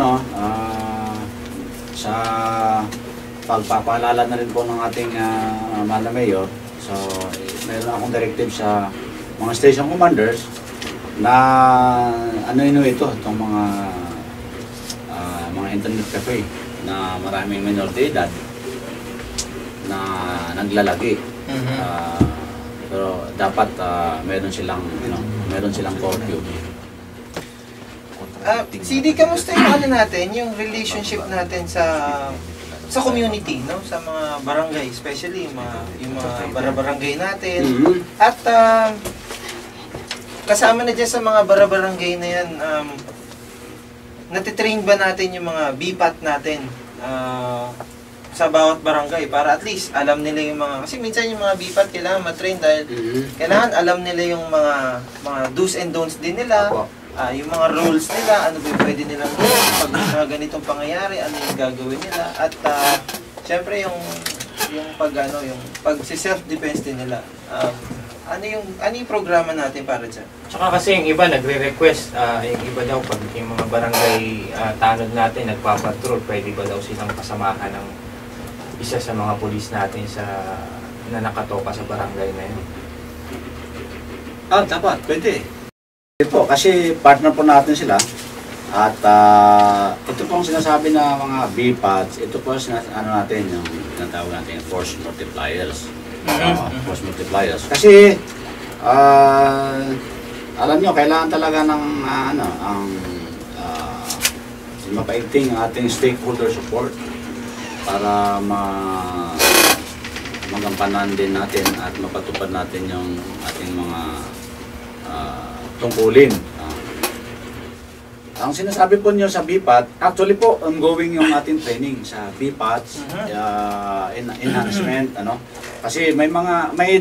sa pagpapaalala na rin po ng ating mahal na mayor. So, mayroon akong directive sa mga station commanders na itong mga internet cafe na maraming minor de edad na naglalagi. Pero dapat meron silang curfew. CD, kamusta yung natin, yung relationship natin sa community, no? Sa mga barangay, especially yung mga barangay natin. At kasama na dyan sa mga barangay na yan, natitrain ba natin yung mga BPAT natin sa bawat barangay para at least alam nila yung mga, kasi minsan yung mga BPAT kailangan matrain dahil kailangan alam nila yung mga do's and don'ts din nila. Yung mga rules nila, ano ba yung pwede nilang gawin pag mga ganitong pangyayari, ano yung gagawin nila, at syempre yung pag self-defense din nila. Ano yung programa natin para dyan? Tsaka kasi yung iba nagre-request, yung iba daw pag yung mga barangay tanod natin nagpapatrol, pwede ba daw silang kasamahan ng isa sa mga pulis natin na nakatoka sa barangay na yun? Dapat, pwede. Po, kasi partner po natin sila at ito pong sinasabi na mga BPATs, ito po natin yung tinatawag natin force multipliers. Force multipliers. Kasi alam nyo, kailangan talaga ng mapaigting ating stakeholder support para magampanan din natin at mapatupad natin yung ating mga tungkulin. Ang sinasabi po niyo sa BPAT, actually po ongoing yung ating training sa BPATs, enhancement, kasi may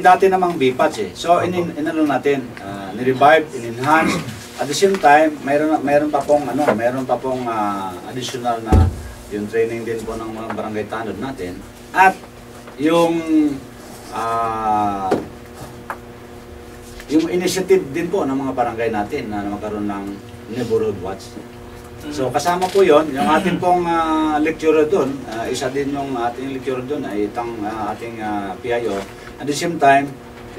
dati namang BPATs So natin, ni-revive, in-enhance. At the same time, mayroon pa pong additional na yung training din po ng mga barangay tanod natin. At yung initiative din po ng mga barangay natin na magkaroon ng neighborhood watch. So kasama po yon yung ating pong lecturer doon, isa din yung ating lecturer doon ay ating PIO. At the same time,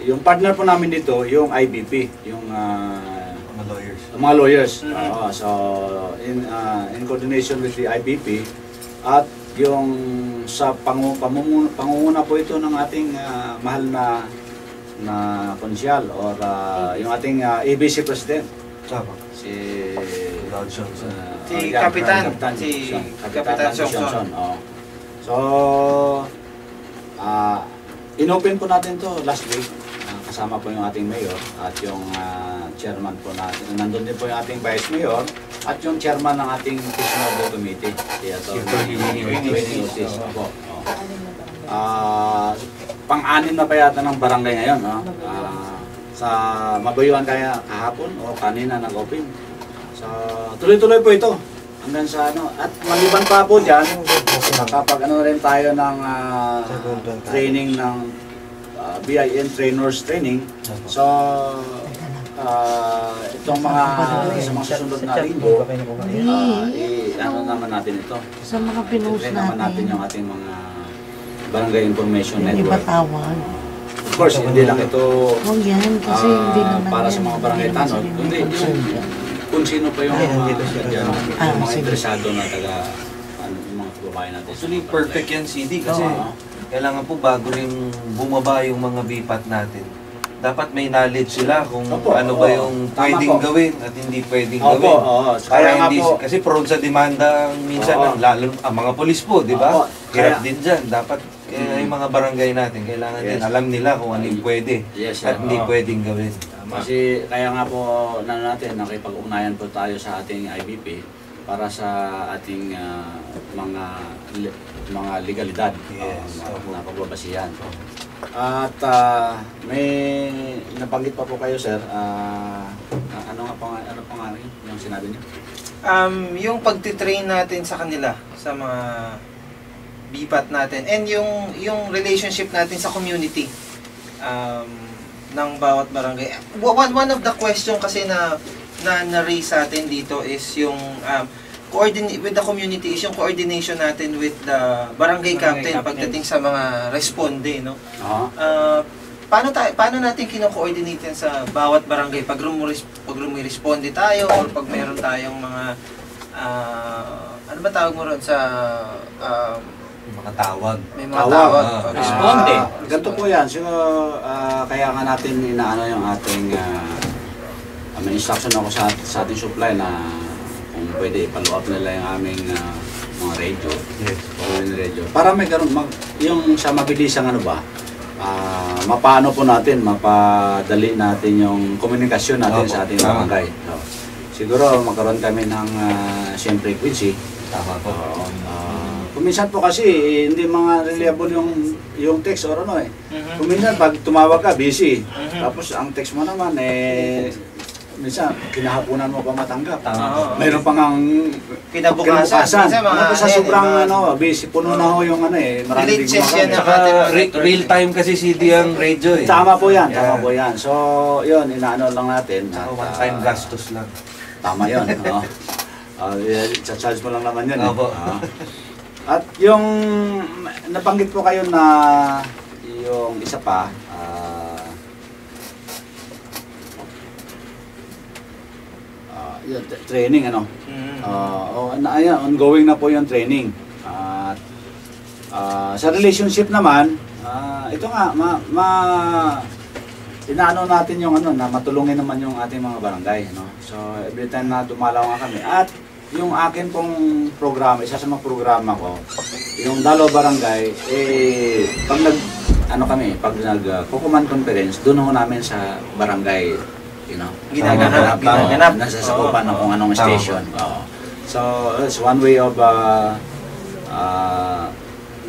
yung partner po namin dito, yung IBP, yung mga lawyers. So in coordination with the IBP at yung sa pangunguna po ito ng ating mahal na konsyal or yung ating ABC President. Si Kapitan Johnson. So, inopen po natin to last week. Kasama po yung ating mayor at yung chairman po natin. Nandun din po yung ating vice mayor at yung chairman ng ating Fiscal Committee. Pang-anim na pa yata ng barangay ngayon. Sa Mabayuan kaya kahapon o kanina nag-open. So, tuloy-tuloy po ito. Hanggang sa at maliban pa po dyan, kapag rin tayo ng training ng BIN trainers training. So, itong sa mga susunod na linggo, naman natin ito. Sa mga pinost naman natin yung ating mga barangay information network. Of course, hindi lang ito Oh, yan. Kasi hindi naman para sa yan. mga barangay Hindi naman tanod, sila kundi concerned. kung sino pa yung mga dyan, Ah, yung mga sige. interesado na taga yung mga kababayan natin. Actually, perfect yan, CD, kasi Oo. kailangan po bago rin bumaba yung mga bipat natin. Dapat may knowledge sila kung Opo, ano ba oo. yung Tama pwedeng po. gawin at hindi pwedeng Opo, gawin. oo. Kaya Kaya nga hindi, po, kasi prone sa demanda ang minsan, Oo. lalo ang mga polis po, di ba? Opo. Hirap Kaya- din dyan. Dapat kaya yung mga barangay natin, kailangan Yes. din alam nila kung ano yung pwede yes, at hindi oo. pwedeng gawin. Kasi kaya nga po natin, nakipag-ugnayan po tayo sa ating IBP para sa ating mga legalidad Yes. na pagbabasihan. At may nabanggit pa po kayo, sir. Ano pa nga yung sinabi niyo? Yung pagtitrain natin sa kanila, sa mga bipat natin, and yung relationship natin sa community ng bawat barangay. One of the question kasi na raise sa atin dito is yung with the community is yung coordination natin with the barangay captain pagdating sa mga responde, no? Paano natin kino-coordinate yan sa bawat barangay pag rumiresponde tayo or pag meron tayong mga ano ba tawag mo ron sa Mga tawag. may mga tawag pag Responde. Ganito po yan. So, kaya nga natin inaano yung ating may instruction ako sa ating supply na kung pwede follow up nila yung aming mga radio. Yes. Radio. Para may karoon yung sa mabilisang ano ba, mapaano po natin, mapadali natin yung komunikasyon natin Opo, sa ating tama. barangay. So, siguro magkaroon kami ng same frequency. Tama po. Kuminsan po kasi hindi mga reliable yung text or ano eh. Mhm. Kuminsan pag tumawag ka busy. Mhm. Tapos ang text mo naman minsan kinahapunan mo pa matanggap. Oo. Mayroon pang ang Kinabukasan. Minsan mga Tapos sa sobrang diba? busy puno na ho yung marami Delete ding chess yan gumagana. ng Saka ating mga real time kasi CD ang radio eh. Tama po yan, Yeah. tama po yan. So, yun, inaano lang natin. Saka at, one time gastos lang. Tama yun. Charge mo lang naman yun. Opo. At yung nabanggit po kayo na yung isa pa, yun, training ano. Ayan, ongoing na po yung training. At sa relationship naman, ito nga, inaano natin yung na matulungin naman yung ating mga barangay, no? So every time na dumalaw nga kami at yung akin pong programa, isa sa mga programa ko, yung Dalaw Barangay, pag pag nag-Kukuman Conference, doon ho namin sa barangay, Ginaganap. nasasakupan ng kung anong Tama. station. So, it's one way of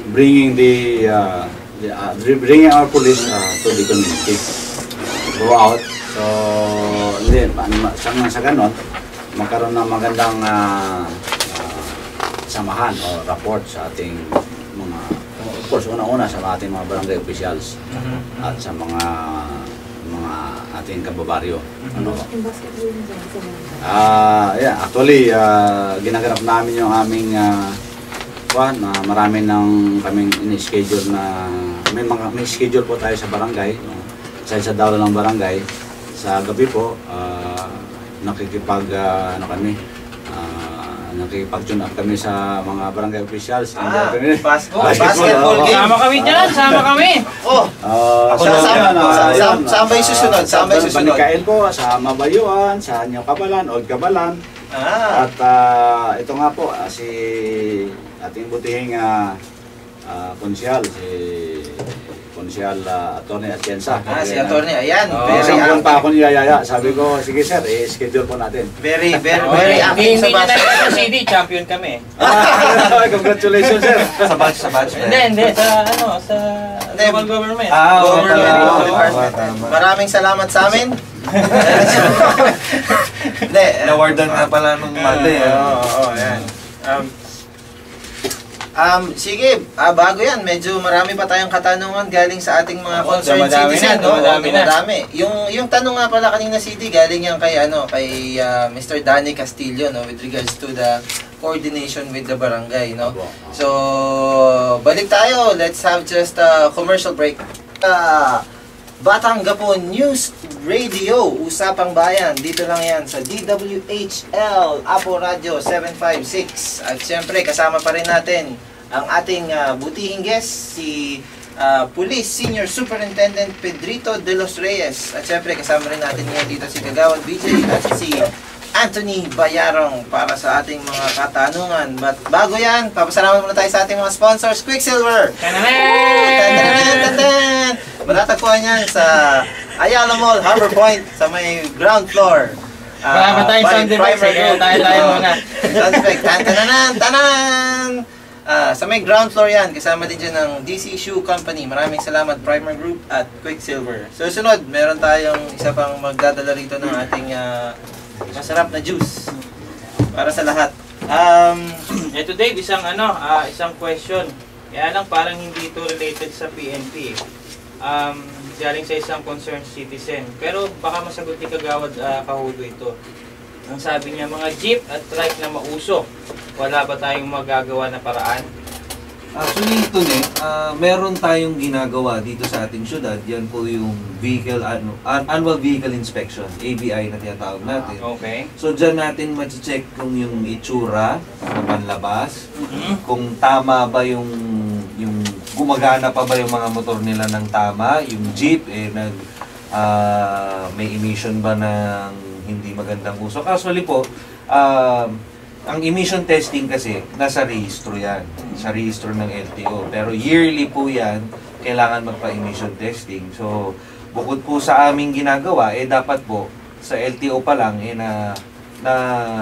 bringing bringing our police to the community. Go out. So, hindi, sa ganon, magkaroon ng magandang samahan o rapport sa ating mga, of course, una-una sa ating mga barangay officials at sa mga ating kababaryo. Actually, ginaganap namin yung aming marami nang kaming ini-schedule na may schedule po tayo sa barangay, sa dawla ng barangay. Sa gabi po, nakikipag-tune up kami sa mga barangay officials. Basketball game. Sama kami dyan, sama kami. Oh, saan ba yung susunod? Saan ba yung susunod? Banikain po, sa Mabayuan, sa Anyo Kabalan, Old Kabalan. At ito nga po, si ating butihing konsyal, si Konsyal Atty. Atienza. Si Atty. Ayan. Isang buwan pa ako niyayaya. Sabi ko, sige sir, schedule po natin. Very Hindi active sa nyo na basketball. ito CD, champion kami. Congratulations sir. Sa batch. Hindi, sa Hindi. local government. Government Tama. Department. Maraming salamat sa amin. Hindi. Nawardan nga pala nung Monday. Oo, yan. Sige, bago yan, medyo marami pa tayong katanungan galing sa ating mga Oo, concerned dumadami citizen. na, dumadami na. Dumadami. Yung tanong nga pala kanina, CD, galing yan kay Mr. Danny Castillo, no, with regards to the coordination with the barangay, no. So, balik tayo. Let's have just a commercial break. Batanggapon News Radio, Usapang Bayan. Dito lang yan sa DWHL, Apo Radio 756. At syempre, kasama pa rin natin ang ating butihing guest, si Police Senior Superintendent Pedrito de los Reyes. At syempre, kasama rin natin ngayon dito si Kagawad BJ at si Anthony Bayarong para sa ating mga katanungan. But bago yan, papasalamat muna tayo sa ating mga sponsors. Quicksilver! Matatagpuan yan sa Ayala Mall, Harbor Point, sa may ground floor. Wala pa tayong sound effects, kaya tayo muna. Sound effect, tanan! Sa may ground floor yan, kasama din dyan ng DC Shoe Company. Maraming salamat, Primer Group at Quicksilver. So, sunod, meron tayong isa pang magdadala rito ng ating masarap na juice para sa lahat. Ito Dave, isang question. Kaya lang parang hindi ito related sa PNP. Galing sa isang concerned citizen. Pero baka masagot ni Kagawad Kahudo ito. Ang sabi niya, mga jeep at trike na mausok, wala ba tayong magagawa na paraan? Actually, ito meron tayong ginagawa dito sa ating syudad. Yan po yung annual vehicle inspection, AVI na tinatawag natin. Okay. So, dyan natin ma-check kung yung itsura na panlabas, kung tama ba yung gumagana pa ba yung mga motor nila ng tama, yung jeep, may emission ba ng hindi magandang usok. Actually po, ang emission testing kasi, nasa rehistro yan. Sa rehistro ng LTO. Pero yearly po yan, kailangan magpa-emission testing. So, bukod po sa aming ginagawa, dapat po, sa LTO pa lang, na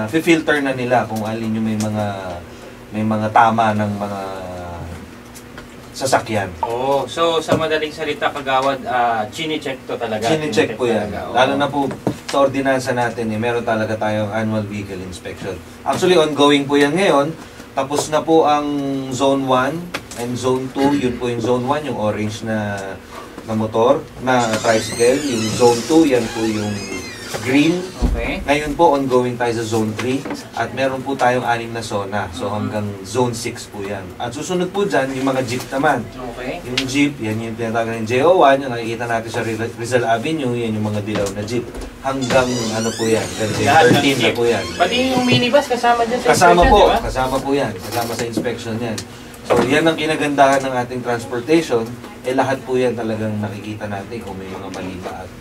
filter na nila kung alin yung may mga tama ng mga sasakyan. Oh, so sa madaling salita, Kagawad, chine-check to talaga. Chine-check po yan. Talaga. Lalo na po sa ordinansa natin, meron talaga tayong annual vehicle inspection. Actually, ongoing po yan ngayon. Tapos na po ang Zone 1 and Zone 2. Yun po yung Zone 1, yung orange na motor, na tricycle. Yung Zone 2, yan po yung green. Okay. Ngayon po, ongoing tayo sa Zone 3. At meron po tayong 6 na zona. So hanggang Zone 6 po yan. At susunod po dyan, yung mga jeep naman. Okay. Yung jeep, yan yung tinatawag ng JO1, yung nakikita natin sa Rizal Avenue, yan yung mga dilaw na jeep. Hanggang po yan, 13 na po yan. Pati yung minibus kasama dyan sa Kasama inspection, po, di ba? kasama po yan. Kasama sa inspection yan. So yan ang kinagandahan ng ating transportation. Lahat po yan talagang nakikita natin kung may mga mali ba at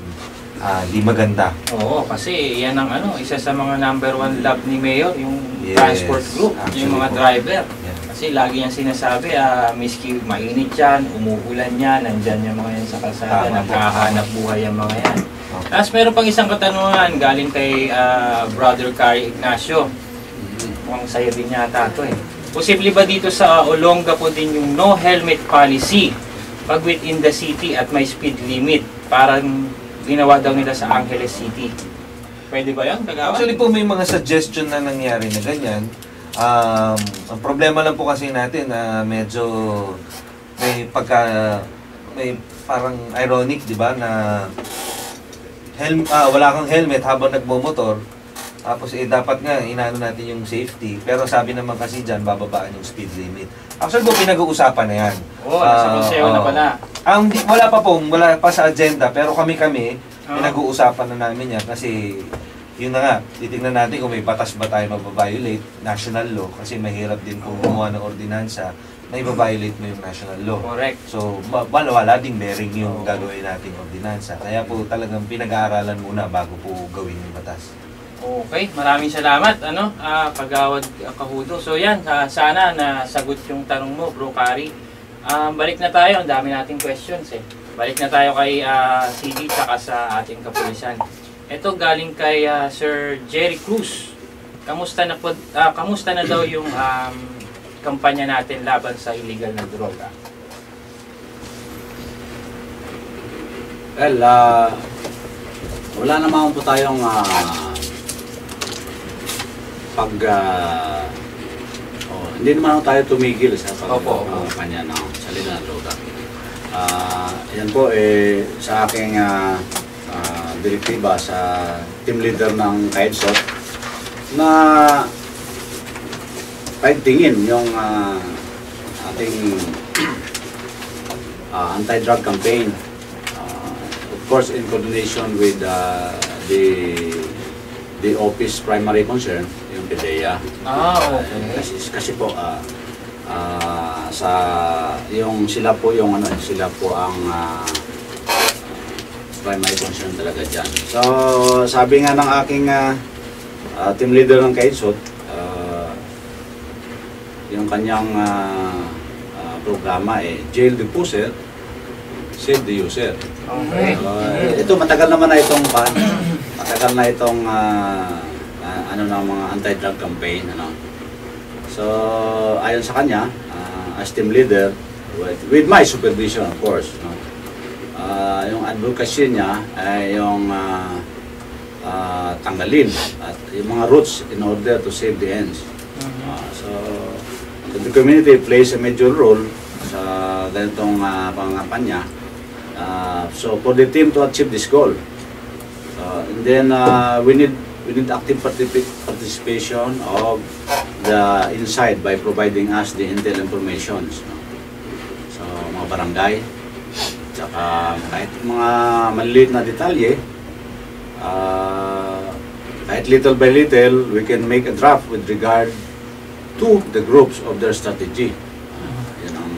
di maganda. Oo, kasi yan ang isa sa mga number 1 love ni Mayor, yung Yes, transport group, actually yung mga po. driver. Yeah. Kasi lagi niyang sinasabi, miski mainit yan, umuulan yan, nandyan yung mga yan sa kalsada, Tama po. nagkahanap buhay yung mga yan. Okay. Tapos meron pang isang katanungan galing kay Brother Cary Ignacio. Mukhang sa'yo din yata ito eh. Posible ba dito sa Olonga po din yung no helmet policy pag within the city at may speed limit? Parang ginawa daw nila sa Angeles City. Pwede ba yan, Kagawad? Actually po may mga suggestion na nangyari na ganyan. Ang problema lang po kasi natin na medyo may parang ironic, di ba, na wala kang helmet habang nagmomotor. Tapos dapat nga inaano natin yung safety. Pero sabi naman kasi dyan, bababaan yung speed limit. Actually po pinag-uusapan na yan. Nasa konseho na pala. Wala pa sa agenda, pero kami pinag-uusapan na namin yan kasi yun na nga, titignan natin kung may batas ba tayo mababiolate, national law, kasi mahirap din kung gumawa ng ordinansa na i-violate mo yung national law. Correct. So, wala ding bearing yung gagawin nating ordinansa. Kaya po talagang pinag-aaralan muna bago po gawin yung batas. Okay, maraming salamat, Kagawad Kahudo. So yan, sana nasagot yung tanong mo, Bro Cary. Balik na tayo, ang dami nating questions eh. Balik na tayo kay CD tsaka sa ating kapulisan. Ito galing kay Sir Jerry Cruz. Kamusta na daw yung kampanya natin laban sa illegal na droga? Well, wala naman po tayong hindi naman tayo tumigil sa pagkampanya ng salita ng droga. Yan po sa aking direktiba sa team leader ng KAIDSOT na paigtingin yung ating anti-drug campaign. course, in coordination with the office primary concern, yung PDEA. Okay. Kasi po, sila po ang primary concern talaga dyan. So, sabi nga ng aking team leader ng Kaitsot, yung kanyang programa jail the user, save the user. Okay. Ito matagal naman na itong mga anti-drug campaign, So ayon sa kanya, as team leader, with my supervision of course, yung advocacy niya ay yung tanggalin at yung mga roots in order to save the ends. So the community plays a major role sa ganitong pangampanya. So for the team to achieve this goal, and then we need active participation of the inside by providing us the intel information. So mga barangay, tsaka kahit mga maliliit na detalye, kahit little by little, we can make a draft with regard to the groups of their strategy. Yan ang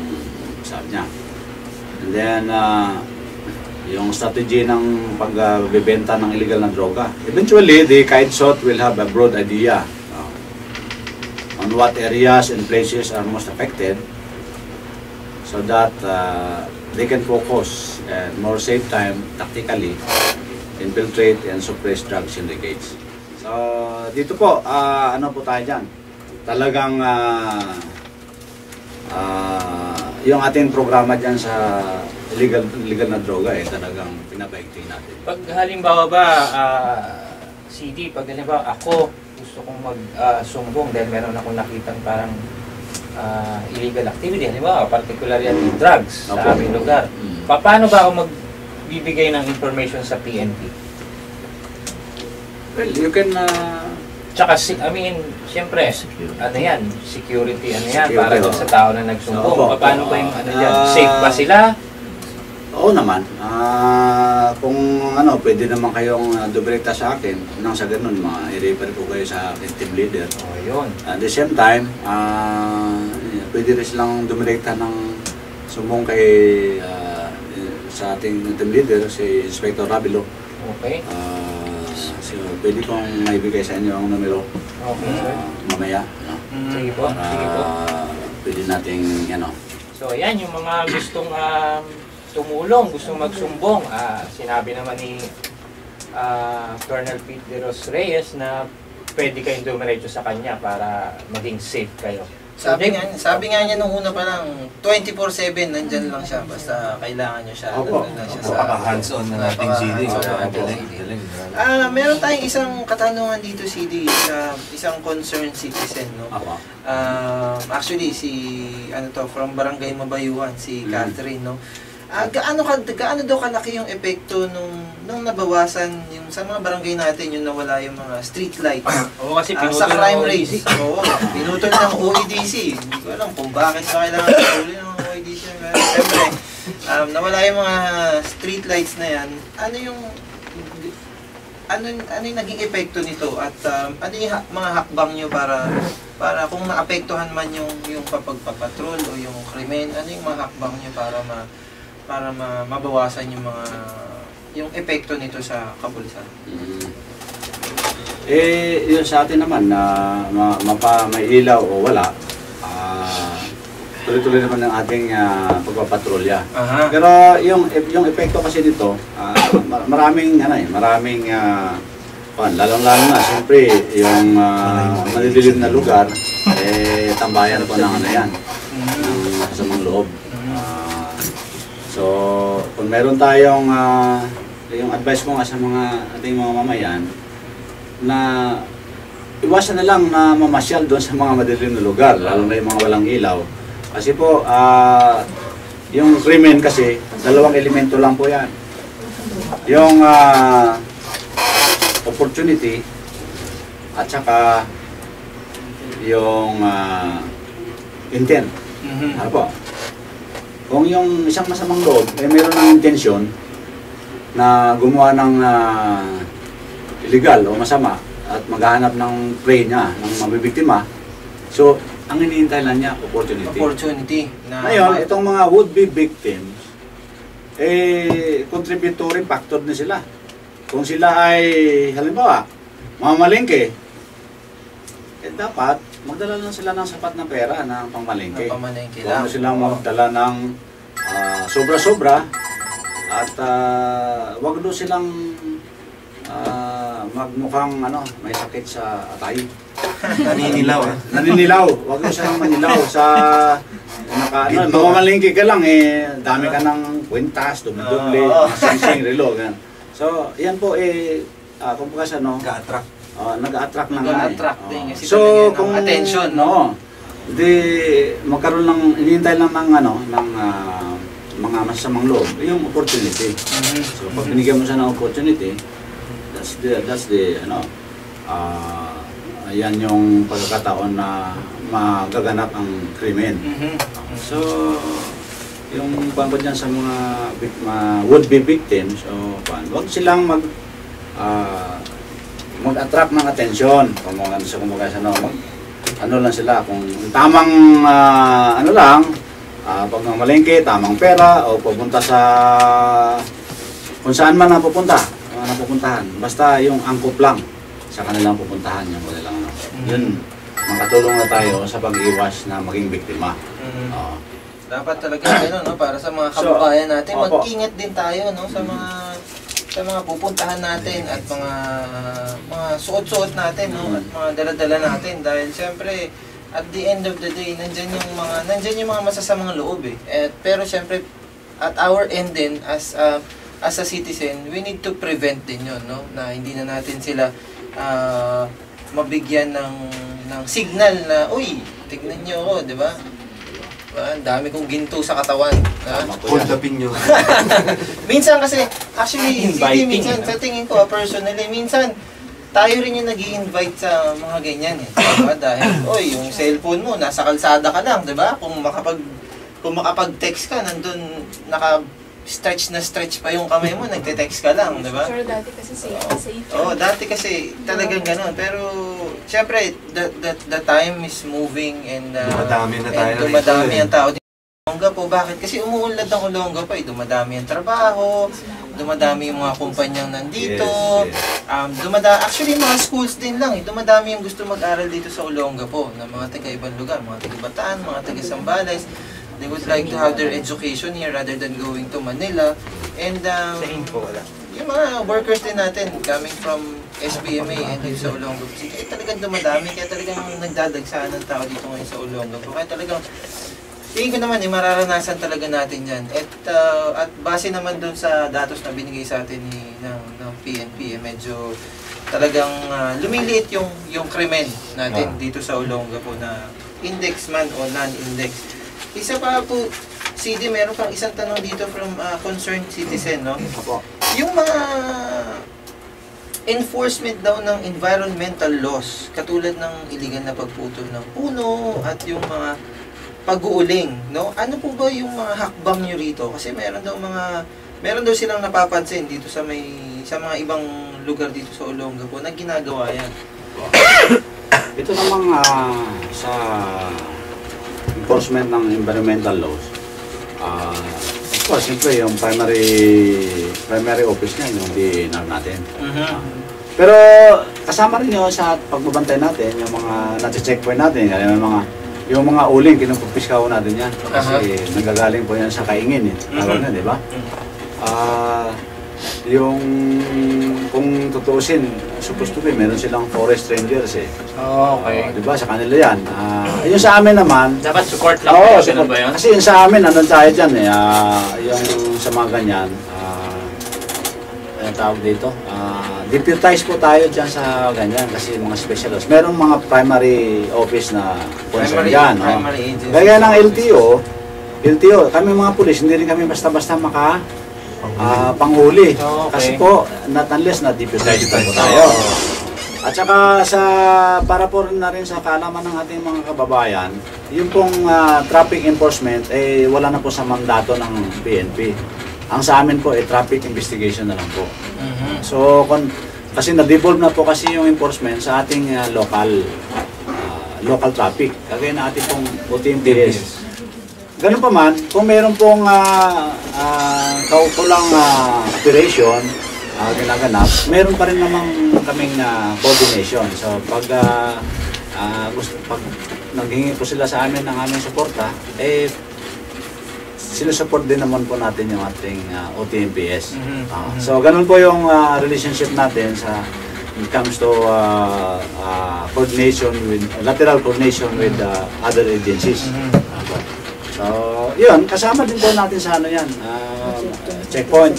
sabi niya. And then, yung strategy ng pagbebenta ng illegal na droga. Eventually, the Kaitsot will have a broad idea on what areas and places are most affected so that they can focus and more save time tactically infiltrate and suppress drug syndicates. So, dito po, ano po tayo dyan? Talagang yung ating programa dyan sa illegal na droga talagang pinabaigting natin. Pag halimbawa ba, CD, pag halimbawa ako gusto kong mag-sumbong dahil meron akong nakitang parang illegal activity, halimbawa particular yan yung drugs sa aming lugar. Paano ba ako magbibigay ng information sa PNP? Well, you can... Tsaka, siyempre, ano yan, security, para doon sa tao na nagsumbong. Paano ba yung safe ba sila? Oo naman. Kung pwede naman kayong dumirekta sa akin, nang sa ganun, i-refer ko kayo sa akin team leader. Yun. At the same time, pwede rin silang dumirekta ng sumbong sa ating team leader, si Inspector Rabilo. Okay. So, pwede kong maibigay sa inyo ang numero mamaya. Sige po. Pwede nating, So, ayan, yung mga gustong tumulong, gustong magsumbong. Sinabi naman ni Colonel Pete de Los Reyes na pwede kayong dumiretso sa kanya para maging safe kayo. Sabi nga niya nung una pa lang, 24/7 nandyan lang siya, basta kailangan niya siya. Napaka-hands-on na nating CD. Meron tayong isang katanungan dito, CD, isang concerned citizen, no? Actually, from Barangay Mabayuhan, si Catherine, no? Gaano daw kalaki yung epekto nung nabawasan yung sa mga barangay natin yung nawala yung mga street lights? Oo, kasi pinutol sa crime ng rates. Oo, pinutol ng OEDC. Hindi ko alam kung bakit ba kailangan pinutol ng OEDC. Siyempre, nawala yung mga street lights na yan. Ano yung naging epekto nito at ano yung mga hakbang nyo para kung naapektuhan man yung pagpapatrol o yung krimen, ano yung mga hakbang nyo para mabawasan yung epekto nito sa kapulisan? Yun sa atin naman na may ilaw o wala, tuloy-tuloy naman ang ating pagpapatrolya. Pero yung epekto kasi nito, maraming lalong-lalo na siyempre yung madidilim na lugar, tambayan po ng yan, sa mga loob. So, kung meron tayong, yung advice ko nga sa ating mga mamayan, na iwasan na lang na mamasyal doon sa mga madilim na lugar, lalo na yung mga walang ilaw. Kasi po, yung krimen kasi, dalawang elemento lang po yan. Yung opportunity, at saka yung intent. Ano po? Kung yung isang masamang loob, meron ng intensyon na gumawa ng illegal o masama at maghahanap ng prey niya, ng mabibiktima. So, ang hinihintay lang niya, opportunity. Ngayon, itong mga would-be victims, contributory factor na sila. Kung sila ay, halimbawa, mamalengke, dapat magdala lang sila ng sapat na pera ng pangmalengke. Kung sila magdala ng sobra-sobra, at wag doon silang magmukhang may sakit sa atay. Naninilaw. Naninilaw. Wag doon silang manilaw sa mamamalingki ka lang dami ka ng kwintas, doble, sing-sing, relo. So, yan po kung bukas Ga-attract. nag-attract ng din kasi so, kung attention, hindi magkaroon lang, hinihintay lang ng mga masasamang loob, yung opportunity. So, pag binigyan mo siya ng opportunity, that's the yan yung pagkakataon na magaganap ang krimen. So, yung bangkod niyan sa mga would-be victims, wag silang mag-attract ng atensyon. Kung lang sila, kung tamang pag mamalengke, tamang pera, o pupunta sa kung saan man napupuntahan. Basta yung angkop lang sa kanilang pupuntahan, yung kanilang yun, makatulong na tayo sa pag-iwas na maging biktima. Dapat talaga para sa mga kababayan natin, mag-ingat din tayo sa mga pupuntahan natin at mga suot-suot natin, at mga dala-dala natin, dahil siyempre at the end of the day, nandyan yung mga masasamang loob pero siyempre at our end din as a citizen, we need to prevent din yun, na hindi na natin sila mabigyan ng signal na, uy, tignan nyo ako, di ba? Ang dami kong ginto sa katawan. Hold upin nyo. Minsan kasi, actually, minsan, sa tingin ko, personally, minsan, tayo rin yung nag-i-invite sa mga ganyan diba? Dahil, yung cellphone mo, nasa kalsada ka lang, diba? Kung makapag-text ka, nandun, stretch pa yung kamay mo, nagte-text ka lang, diba? Pero dati kasi safe. Dati kasi talagang gano'n. Pero, syempre, the time is moving and dumadami ang tao dito. Olongapo, bakit? Kasi umuunlad ang Olongapo dumadami ang trabaho, dumadami yung mga kumpanyang nandito, actually mga schools din lang, dumadami yung gusto mag-aral dito sa Olongapo, na mga taga-ibang lugar, mga taga-Bataan, mga taga-Sambales. They would like to have their education here rather than going to Manila. And yung mga workers din natin coming from SBMA and dito sa Olongapo, talagang dumadami, kaya talagang nagdadagsaan ng tao dito ngayon sa Olongapo. Kaya talagang tingin ko naman, mararanasan talaga natin yan. At base naman dun sa datos na binigay sa atin ng PNP, medyo talagang lumiliit yung krimen natin dito sa Olongapo na index man o non-index. Isa pa po, CD, meron kang isang tanong dito from concerned citizen, Yung mga enforcement daw ng environmental laws, katulad ng iligal na pagputol ng puno at yung mga pag-uuling, ano po ba yung mga hakbang nyo rito? Kasi meron daw silang napapansin dito sa mga ibang lugar dito sa Olongapo na ginagawa yan. Ito namang sa enforcement ng environmental laws, of course, siyempre yung primary office niya, yung DNR natin. Pero kasama rin yun sa pagbabantay natin, yung mga nati-checkpoint natin, yung mga uling, kinukupiskaw natin yan. Kasi nagagaling po yan sa kaingin di ba? Yung kung tutuusin, supposed to be, meron silang forest rangers Okay. Di ba? Sa kanila yan. Yung sa amin naman, dapat support lang support, ba yun? kasi yung sa amin, nandun tayo dyan yung sa mga ganyan, tawag dito, deputize po tayo dyan sa ganyan kasi mga specialists. Merong mga primary office na concern dyan. Kaya ng LTO, kami mga pulis, hindi rin kami basta-basta panghuli. Kasi po, not unless na deputize po tayo. At saka para po na rin sa kaalaman ng ating mga kababayan, yung pong traffic enforcement, wala na po sa mandato ng PNP. Ang sa amin po ay traffic investigation na lang po. Mhm. So, kasi na-devolve na po kasi yung enforcement sa ating local traffic. Kagaya na ating pong OTMPS. Ganun pa man, kung meron pong kaukulang operation ginaganap, meron pa rin namang kaming coordination. So, pag naghingi po sila sa amin ng aming suporta, sinusupport din naman po natin yung ating OTMPS. So, ganun po yung relationship natin when it comes to coordination lateral coordination with other agencies. So, yun, kasama din po natin sa ano yan, checkpoint,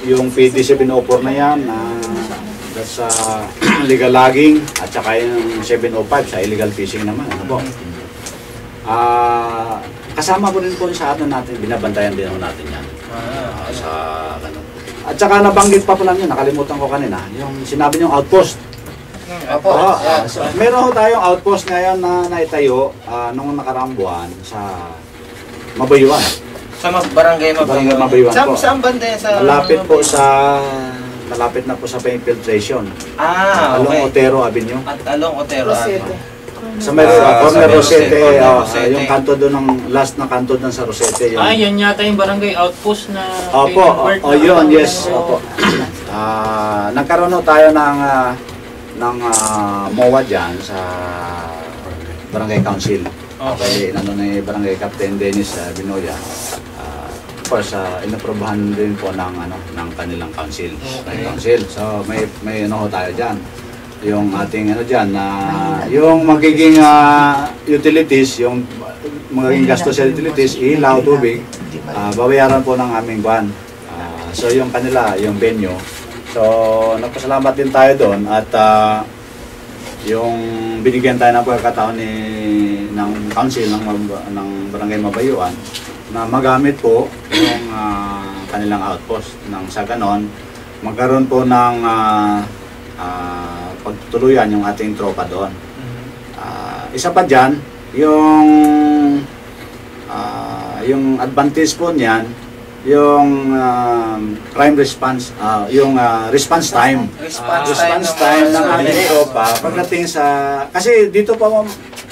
yung PD 704 na yan, that's legal logging, at saka yung 705 sa illegal fishing naman. Ano po? Kasama ko rin po sa ano natin, binabantayan din natin yan. Sa, ano. At saka nabanggit pa pala yun, nakalimutan ko kanina, yung sinabi niyong outpost. So, meron tayong outpost ngayon na naitayo nung nakaraang buwan sa Mabayuan. Sa Barangay Mabayuan. Saan banda yan? Malapit na po sa infiltration. Okay. Along Otero Avenue. At along Otero Avenue. Sa may corner Rosete, yung kanto doon ng last na kanto doon sa Rosete. Yan yata yung barangay outpost na Opo, yun, yes. Opo. Nagkaroon tayo ng MOA dyan sa Barangay Council. Okay, ni Barangay Captain Dennis Binoya. Of course, inaprobahan din po ng kanilang council. Council. So may ano tayo diyan. Yung ating diyan yung magiging utilities, yung magiging gastos sa utilities, ilaw, tubig, babayaran po ng aming ban. So yung kanila, yung venue. So nagpasalamat din tayo doon at yung binigyan tayo ng pagkakataon ng council ng Barangay Mabayuan na magamit po yung kanilang outpost nang sa ganon magkaroon po ng pagtutuluyan yung ating tropa doon. Isa pa dyan, yung advantage po niyan, yung crime response, yung response time. Response time ng ating tropa pagdating sa, kasi dito pa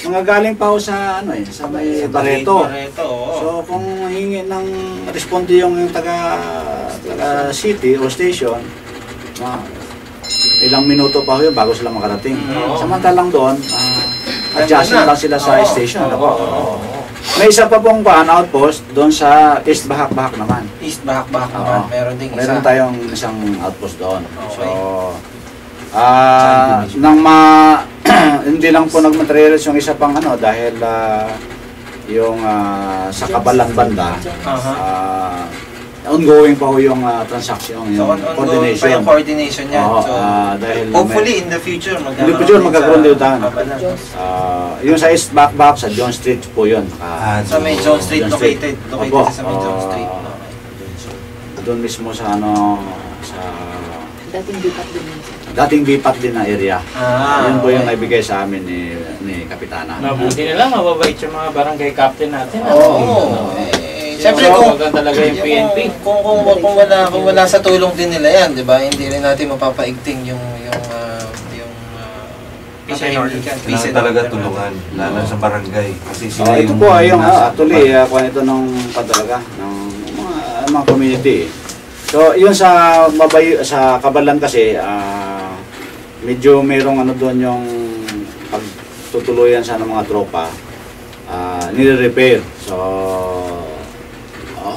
mga galing pa ako sa sa may Barreto. So kung hingi ng responde yung taga city o station, ilang minuto pa yun bago sila makarating. Samantalang doon, adjusting lang sila sa station. May isa pa pong outpost doon sa East Bahak-Bahak naman. East Bahak-Bahak naman. Meron ding isa. Meron tayong isang outpost doon. Okay. So, hindi lang po nag-materialize yung isa pang dahil yung sa Kabalan banda, ongoing pa ho yung transaction, yung coordination. Yung coordination niya. So, dahil hopefully in the future magkakaroon din tayo. Yung sa East Bahak-Bahak sa John Street po yun. Sa may John Street, located sa may John Street. Doon mismo sa sa Dating bipat din na area. Yun po yung naibigay sa amin ni Kapitana. Mabuti na lang, mababait yung mga barangay captain natin. Siyempre kung talaga yung PNP. Kung wala sa tulong din nila yan, 'di ba? Hindi rin natin mapapaigting yung Kailangan talaga tulungan, lalo sa barangay. Kasi sila ito po ay yung actually ito nung talaga ng mga community. So yun sa Kabalan kasi medyo mayroong doon yung pagtutuluyan sa mga tropa, nire-repair. So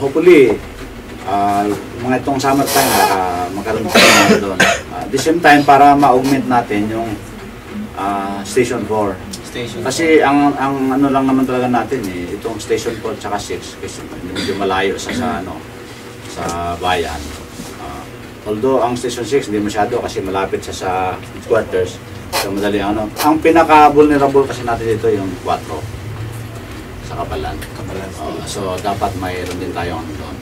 hopefully mga itong summertime magkaroon tayo doon. At the same time para ma-augment natin yung Station 4. Kasi ang lang naman talaga natin itong Station 4 tsaka 6 kasi medyo malayo sa bayan. Although ang Station 6 hindi masyado kasi malapit sa headquarters. So madali ang pinaka-vulnerable kasi natin dito yung 4 sa Kabalan. So dapat mayroon din tayo doon.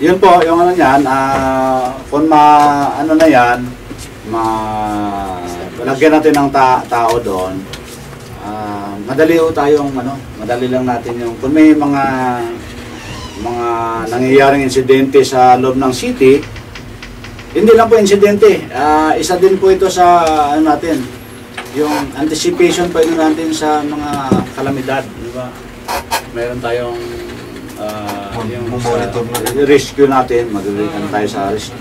Yun po, yung niyan, kung na yan, lagyan natin ng tao doon, madali lang natin yung, kung may mga mga nangyayaring insidente sa loob ng city, hindi lang po insidente, isa din po ito sa ano natin, yung anticipation pa ito natin sa mga kalamidad, di ba? Meron tayong yung monitor rescue natin, mag-rekan tayo sa rescue.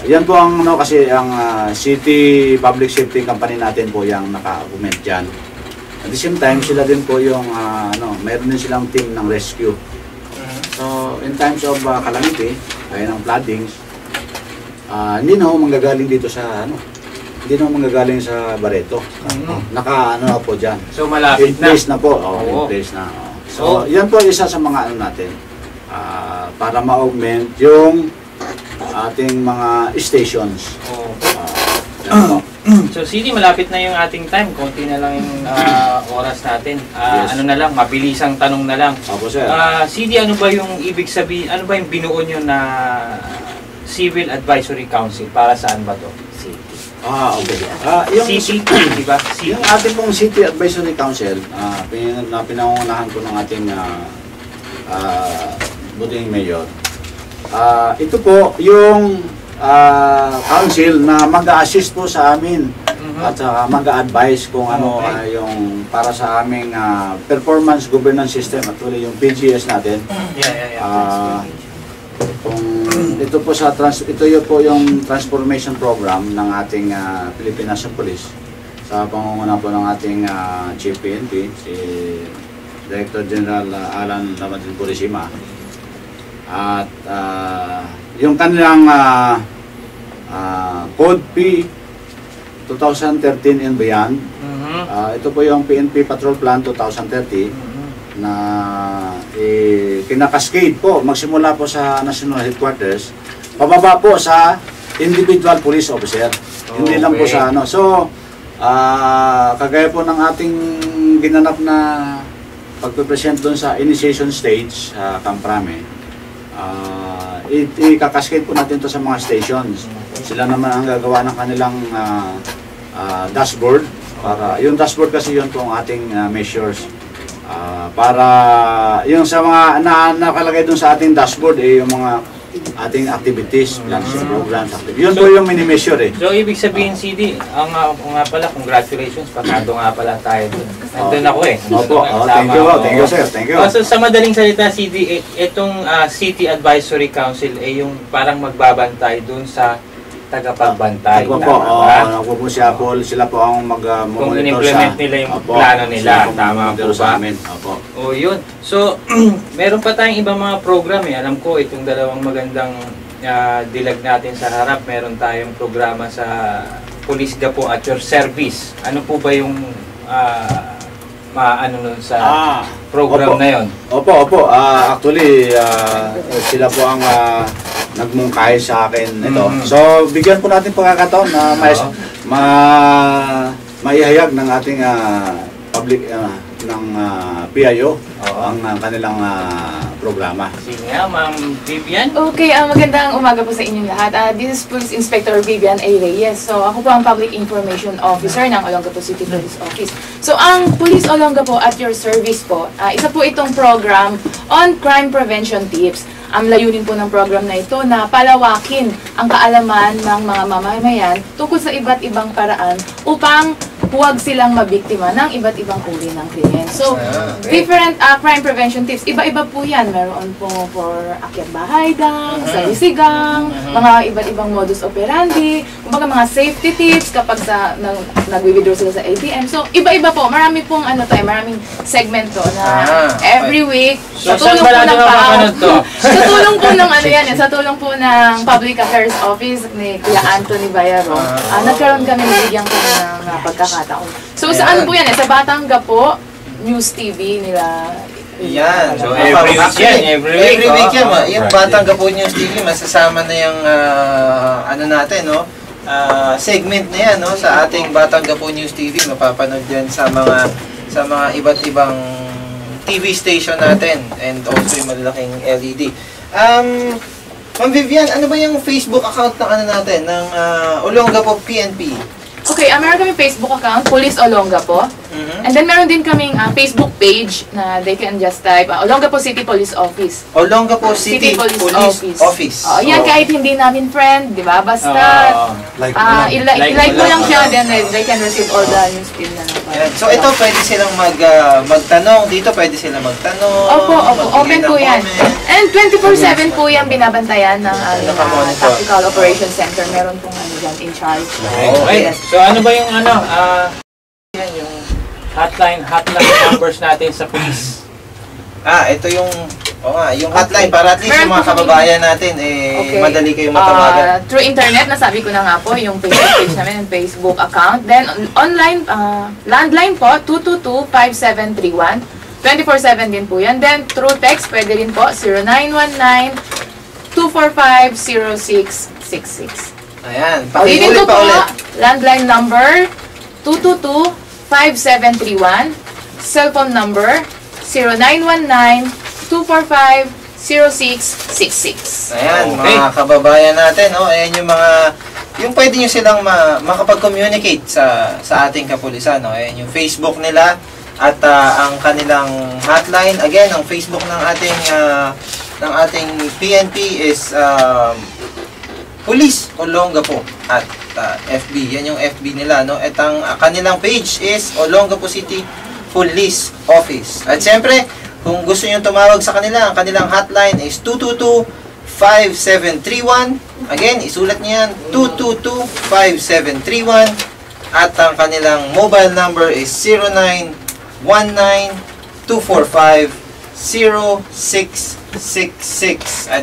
Yan po ang ano, kasi ang city public safety company natin po yung naka-augment dyan. At the same time, sila din po yung meron din silang team ng rescue. So, in times of calamity, ay ng floodings, hindi na ako manggagaling dito sa hindi na ako manggagaling sa Barreto. Naka-ano na po dyan. So malapit In place na po. In Oo. place na. So, yan po isa sa mga ano natin para ma-augment yung ating mga stations. Yan po. So CD, malapit na yung ating time. Konti na lang yung oras natin. Yes. Ano na lang, mabilisang tanong na lang. Opo, sir. CD, ano ba yung ibig sabihin, ano ba yung binuo nyo na Civil Advisory Council? Para saan ba to? Okay. Yung City, di ba? yung ating pong City Advisory Council, pinangungunahan ko ng ating buting mayor. Ito po yung council na mag-a-assist po sa amin at mag-a-advise kung ano yung para sa aming performance governance system, actually yung PGS natin. Kung ito po yung transformation program ng ating Philippine National Police sa pangunguna po ng ating Chief PNP, si Director General Alan Lamadrid Purisima. At yung kanilang Code P 2013 and beyond, ito po yung PNP Patrol Plan 2030 na kinakascade po, magsimula po sa National Headquarters, pababa po sa individual police officer. Hindi lang po sa ano. So, kagaya po ng ating ginanap na pagpe-present doon sa initiation stage sa Camprame, i-cascade po natin to sa mga stations. Sila naman ang gagawa ng kanilang dashboard. Para, yung dashboard kasi yun po ang ating measures. Para yung sa mga nakalagay doon sa ating dashboard, yung mga ating activities, plans and programs, yun po yung mini-measure So, ibig sabihin, CD, nga pala, congratulations, pasado nga pala tayo doon. Nandun ako eh. Opo, thank you sir, thank you. So, sa madaling salita, CD, itong City Advisory Council ay yung parang magbabantay doon sa tagapagbantay. Opo po, sila po ang mag-monitor kung in-implement nila yung plano nila, tama po ba? Opo. O yun. So, meron pa tayong ibang mga program eh. Alam ko, itong dalawang magandang dilag natin sa harap, meron tayong programa sa Police Gapo at Your Service. Ano po ba yung maano nun sa program na yon? Opo. Actually, sila po ang nagmungkahi sa akin ito. So, bigyan po natin pagkakataon na maihayag ng ating public ng PIO ang kanilang programa. Sige nga, Ma'am Vivian. Okay, magandang umaga po sa inyong lahat. This is Police Inspector Vivian A. Reyes. So, ako po ang Public Information Officer ng Olongapo City Police Office. So, ang Police Olongapo at Your Service po, isa po itong program on crime prevention tips. Ang layunin po ng program na ito na palawakin ang kaalaman ng mga mamamayan tungkol sa iba't ibang paraan upang huwag silang mabiktima ng iba't ibang uri ng krimen. So, different crime prevention tips. Iba-iba po yan. Meron po for akyat bahay gang, salisigang, mga iba't ibang modus operandi, kumbaga mga safety tips kapag nag-withdraw sila sa ATM. So, iba-iba po. Marami pong maraming segmento na every week. So, saan ba natin mapapanood to? Sa tulong po ng sa tulong po ng Public Affairs Office ni Kuya Anthony Bayaro, nagkaroon kami bigyan kami ng pagkakataon. So, saan po yan? Sa Batangapo News TV nila. Yan. So, every week yan. Every week yan. Yung Batangapo News TV, masasama na yung segment na yan, no? Sa ating Batangapo News TV, mapapanood yan sa mga iba't ibang TV station natin and also yung malalaking LED. Ma'am Vivian, ano ba yung Facebook account ng natin, ng Olongapo PNP? Okay, meron kami Facebook account, Police Olongapo. And then meron din kaming Facebook page na they can just type Olongapo City Police Office. Olongapo City Police Office. Yan, kahit hindi namin friend, di ba? Basta, i-like mo lang siya, then they can receive all the news feed na naman. Yan. So ito, pwede silang magtanong. Dito, pwede silang magtanong. Opo, open magbigay po ng yan. comment. And 24/7 po yan binabantayan ng Naka-monitor. Tactical Operations Center. Meron pong dyan in charge. Okay. So ano ba yung yan yung hotline numbers natin sa police? Ito yung yung hotline para at least yung mga kababayan natin madali kayong matawagan. Through internet, nasabi ko na nga po, yung Facebook page namin and Facebook account. Then online, landline po, 222-5731. 24/7 din po yan. Then through text, pwede rin po, 0919-245-0666. Ayan, Ulitin pakiulit ko pa po, ulit. landline number 222-5731, cellphone number 0919-245-0666. Ayan, Okay. mga kababayan natin, ayan yung pwede nyo silang makapag-communicate sa ating kapulisan, ayan yung Facebook nila at ang kanilang hotline. Again, ang Facebook ng ating PNP is Police Olongapo at FB. Yan yung FB nila, no? At ang kanilang page is Olongapo City Police Office. At siyempre, kung gusto niyo tumawag sa kanila, ang kanilang hotline is 222-5731. Again, isulat niyo yan, 222-5731. At ang kanilang mobile number is 0919-245-0666.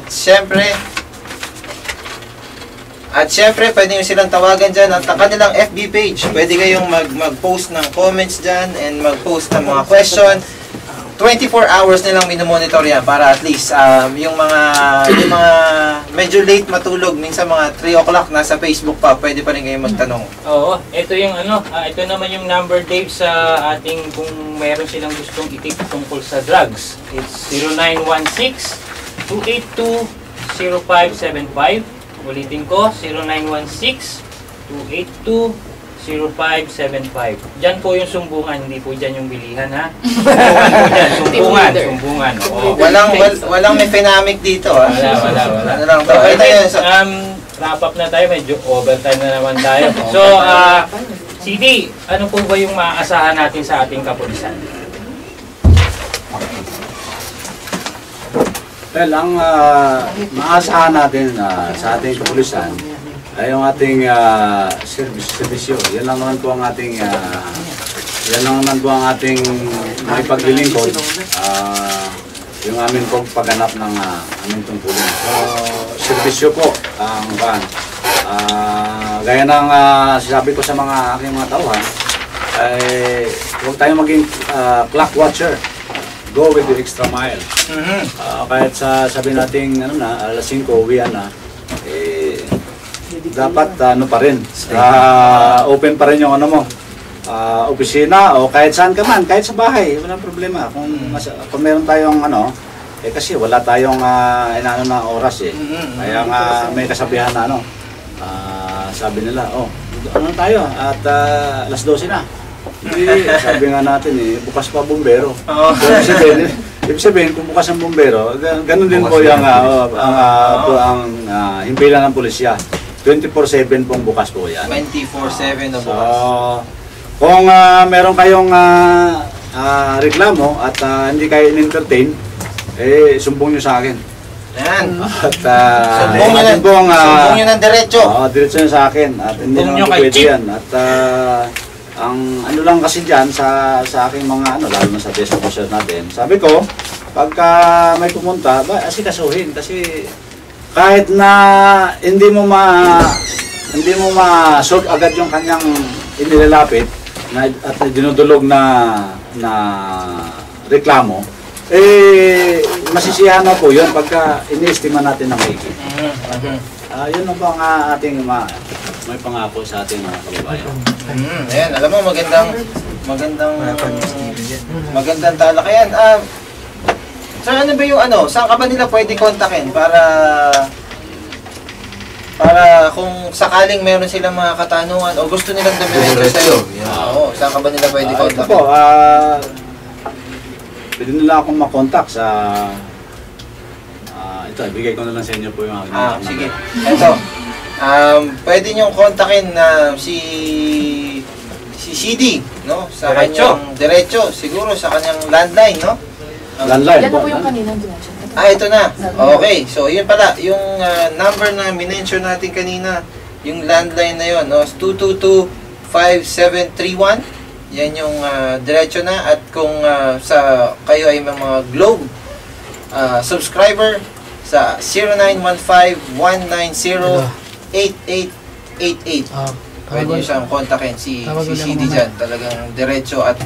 At syempre, pwede nyo silang tawagan dyan at ang kanilang FB page. Pwede kayong mag-post ng comments dyan and mag-post ng mga question. 24 hours nilang minomonitor yan para at least yung mga medyo late matulog, minsan mga 3 o'clock nasa Facebook pa, pwede pa rin kayong magtanong. Oo, ito yung ito naman yung number, Dave, sa ating kung meron silang gustong itip tungkol sa drugs. It's 0916-282-0575. Ulitin ko, 0916-282-0575. Diyan po yung sumbungan, hindi po diyan yung bilihan, ha? Sumbungan. Oo. Walang mefenamic dito, ha? Wala. Ano lang to? Okay, Ito yun. wrap up na tayo, medyo overtime na naman tayo. So, CD, ano po ba yung maaasahan natin sa ating kapulisan? Well, ang maasahan natin sa ating kapulisan ay yung ating serbisyo. Yan lang naman po ang ating may paglilingkod. Yung amin pong pagganap ng aming tungkulin. So, serbisyo po ang gaya ng sabi ko sa mga aking mga tauhan, ay huwag tayong maging clock watcher. Go with the extra mile. Kahit sabi natin alas 5 uwian na, dapat pa rin, open pa rin yung opisina o kahit saan ka man, kahit sa bahay, walang problema. Kung meron tayong kasi wala tayong inano na oras Kaya nga may kasabihan na sabi nila, tayo at alas 12 na. Hindi, sabi nga natin bukas pa bumbero. Ibig sabihin, kung bukas ang bumbero, ganun din po yung himpilan ng pulisya. 24/7 pong bukas po yan. 24/7 na So, bukas. kung meron kayong reklamo at hindi kayo in-entertain, sumbong nyo sa akin. Yan. At Sumbong nyo ng diretso. Diretso nyo sa akin. At hindi naman po pwede yan. At ang lang kasi dyan sa aking mga lalo na sa desk officer natin, sabi ko, pagka may pumunta, asikasuhin kasi kahit na hindi mo ma-solve agad yung kanyang inilalapit at dinudulog na reklamo, masisiyahan na po yun pagka ini-estima natin ng maigi. Yun na po ang ating may pangako sa ating mga kababayan. Ayan, alam mo, magandang talakayan. Sir, ano ba yung saan ka ba nila pwede kontakin para kung sakaling meron silang mga katanungan o gusto nilang dumiretso sa'yo, oo, saan ka ba nila pwede Ito contact? po, pwede nila akong makontak sa ito, ibigay ko na lang sa inyo po yung aking Sige. Ito. Pwede niyong kontakin na si CD, no? Sa kanyang diretso, siguro sa kanyang landline, no? landline Yan na po. po yung kaninang diretso. Ito na. Okay. So, yun pala. Yung number na minention natin kanina, yung landline na yun, no? 222-5731. Yan yung diretso na. At kung sa kayo ay mga Globe subscriber, sa 0915-190-8888. Pwede nyo siyang kontakin si CD dyan. Talagang diretso at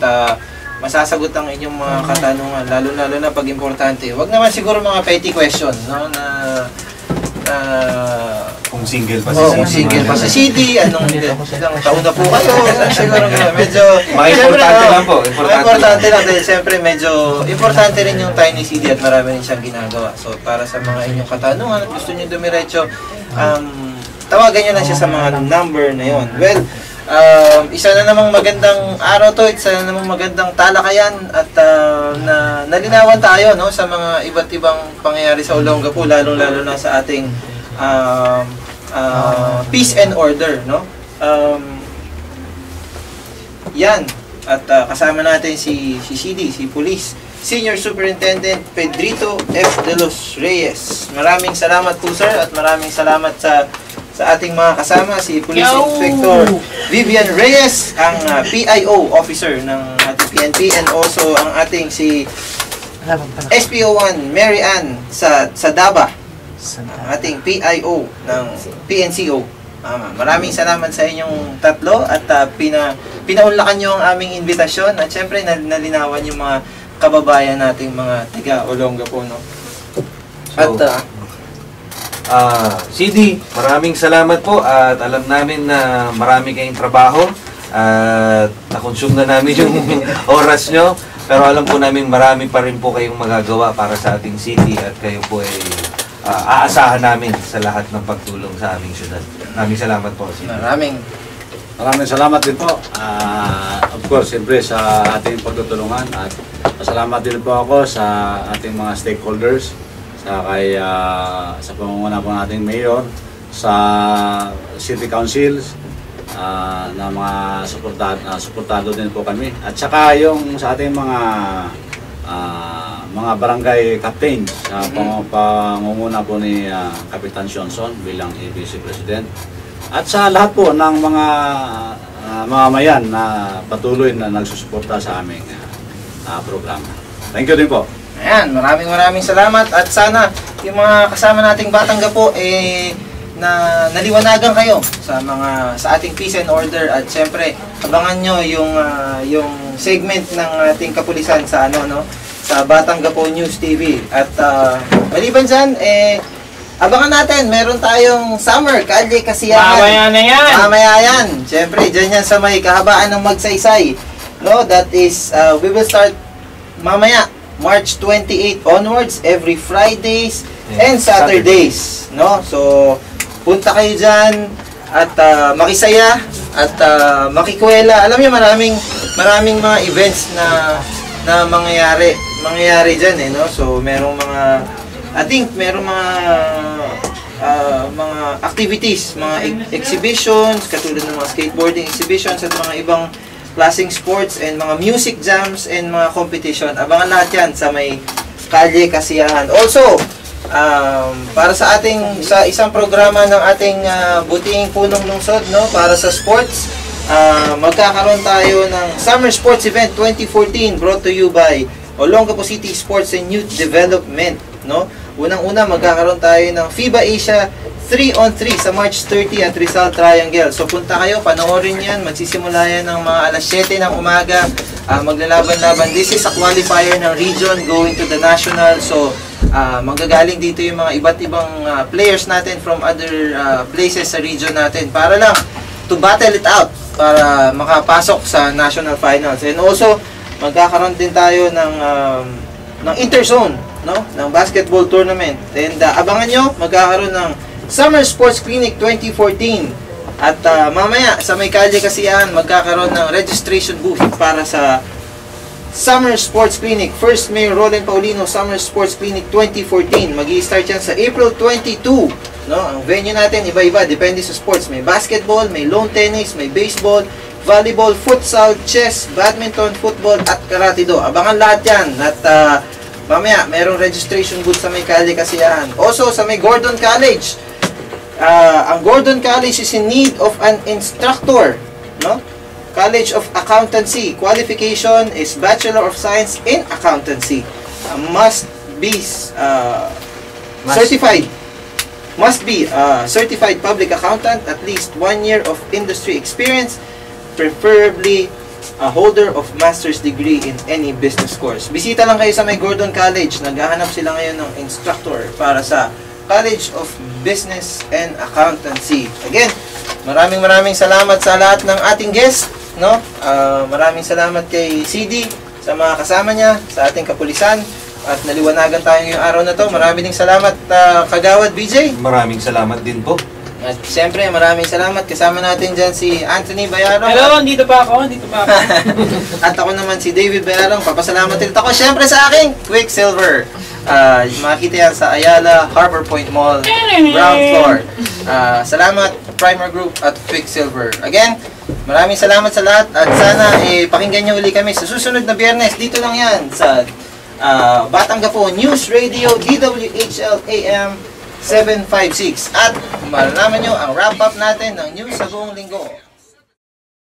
masasagot ang inyong mga katanungan, lalo na pag importante. Huwag naman siguro mga petty question, no? Na Kung single pa kung single pa si CD, ilang taon na po kayo, siguro medyo mga importante lang po. Importante lang dahil siyempre medyo importante rin yung Tiny CD at marami rin siyang ginagawa. So para sa mga inyong katanungan at gusto niyo dumiretso, tawagan niyo lang siya sa mga number na yon. Well, isa na namang magandang araw to, isa na namang magandang talakayan at nalinawan tayo, no, sa mga iba't ibang pangyayari sa Olongapo, lalo-lalo na sa ating peace and order, no. Yan, at kasama natin si CD, si Police Senior Superintendent Pedrito F. De Los Reyes. Maraming salamat po, sir, at maraming salamat sa ating mga kasama, si Police Inspector Vivian Reyes, ang PIO officer ng ating PNP, and also ang ating si SPO1 Mary Ann sa Daba, ang ating PIO ng PNCO. Maraming salamat sa inyong tatlo at pinaunlakan nyo ang aming invitasyon at syempre nalinawan yung mga kababayan nating mga tiga Olongapo, no? At CD, maraming salamat po at alam namin na marami kayong trabaho at na-consume na namin yung oras nyo, pero alam po namin marami pa rin po kayong magagawa para sa ating city at kayo po ay aasahan namin sa lahat ng pagtulong sa aming syudad. Maraming salamat po, CD. Maraming salamat din po. Of course, siyempre sa ating pagtutulungan at pasalamat din po ako sa ating mga stakeholders, sa pangunguna po nating mayor, sa city councils, na mga suportado din po kami. At saka yung sa ating mga barangay captains, sa pangunguna po ni Kapitan Johnson bilang ABC President. At sa lahat po ng mga mamamayan na patuloy na nagsusuporta sa aming programa. Thank you din po. Ayan, maraming salamat at sana yung mga kasama nating Batangapo na naliwanagan kayo sa ating peace and order at syempre abangan nyo yung segment ng ating kapulisan sa sa Batangapo News TV at maliban dyan abangan natin, meron tayong summer Kalye Kasiyahan. Mamaya na yan. Mamaya yan. Syempre, dyan yan sa may kahabaan ng Magsaysay. No, that is, we will start mamaya, March 28 onwards, every Fridays and Saturdays. No? So, punta kayo dyan at makisaya at makikwela. Alam niyo, maraming mga events na mangyayari dyan. No? So, merong merong mga activities, mga exhibitions, katulad ng mga skateboarding exhibitions at mga ibang klaseng sports and mga music jams and mga competition. Abangan lahat yan sa may Kalye Kasiyahan. Also, para sa isang programa ng ating Butiing Punong Lungsod, no, para sa sports, magkakaroon tayo ng Summer Sports Event 2014 brought to you by Olongapo City Sports and Youth Development, no? Unang-una, magkakaroon tayo ng FIBA Asia 3-on-3 sa March 30 at Rizal Triangle. So punta kayo, panoorin yan. Magsisimula yan ng mga alas 7 ng umaga. Maglalaban-laban. This is a qualifier ng region going to the national. So manggagaling dito yung mga iba't ibang players natin from other places sa region natin para lang to battle it out para makapasok sa national finals. And also, magkakaroon din tayo ng interzone, no, ng basketball tournament. And abangan nyo, magkakaroon ng Summer Sports Clinic 2014. At mamaya, sa may kalye Kasiyahan, magkakaroon ng registration booth para sa Summer Sports Clinic. First Mayor Roland Paulino Summer Sports Clinic 2014. Mag-i-start yan sa April 22. No? Ang venue natin, iba-iba, depende sa sports. May basketball, may lawn tennis, may baseball, volleyball, futsal, chess, badminton, football, at karate do. Abangan lahat yan. At mamaya, mayroong registration booth sa may kalye Kasiyahan. Also, sa may Gordon College. Ang Gordon College is in need of an instructor. No? College of Accountancy. Qualification is Bachelor of Science in Accountancy. Must be certified. Must be certified public accountant, at least 1 year of industry experience, preferably a holder of master's degree in any business course. Bisita lang kayo sa may Gordon College. Naghahanap sila ngayon ng instructor para sa College of Business and Accountancy. Again, maraming salamat sa lahat ng ating guests, no? Maraming salamat kay CD sa mga kasama niya, sa ating kapulisan, at naliwanagan tayo ngayong araw na to. Maraming salamat, Kagawad BJ. Maraming salamat din po. At siyempre, maraming salamat. Kasama natin dyan si Anthony Bayarong. Hello, dito pa ako. At ako naman si David Bayarong. Papasalamat ulit ako siyempre sa aking Quicksilver. Makikita yan sa Ayala Harbor Point Mall, ground floor. Salamat Primer Group at Quicksilver. Again, maraming salamat sa lahat. At sana pakinggan nyo uli kami sa susunod na Biyernes. Dito lang yan sa Batangapo News Radio DWHL AM 756. At malalaman nyo ang wrap-up natin ng news sa buong linggo.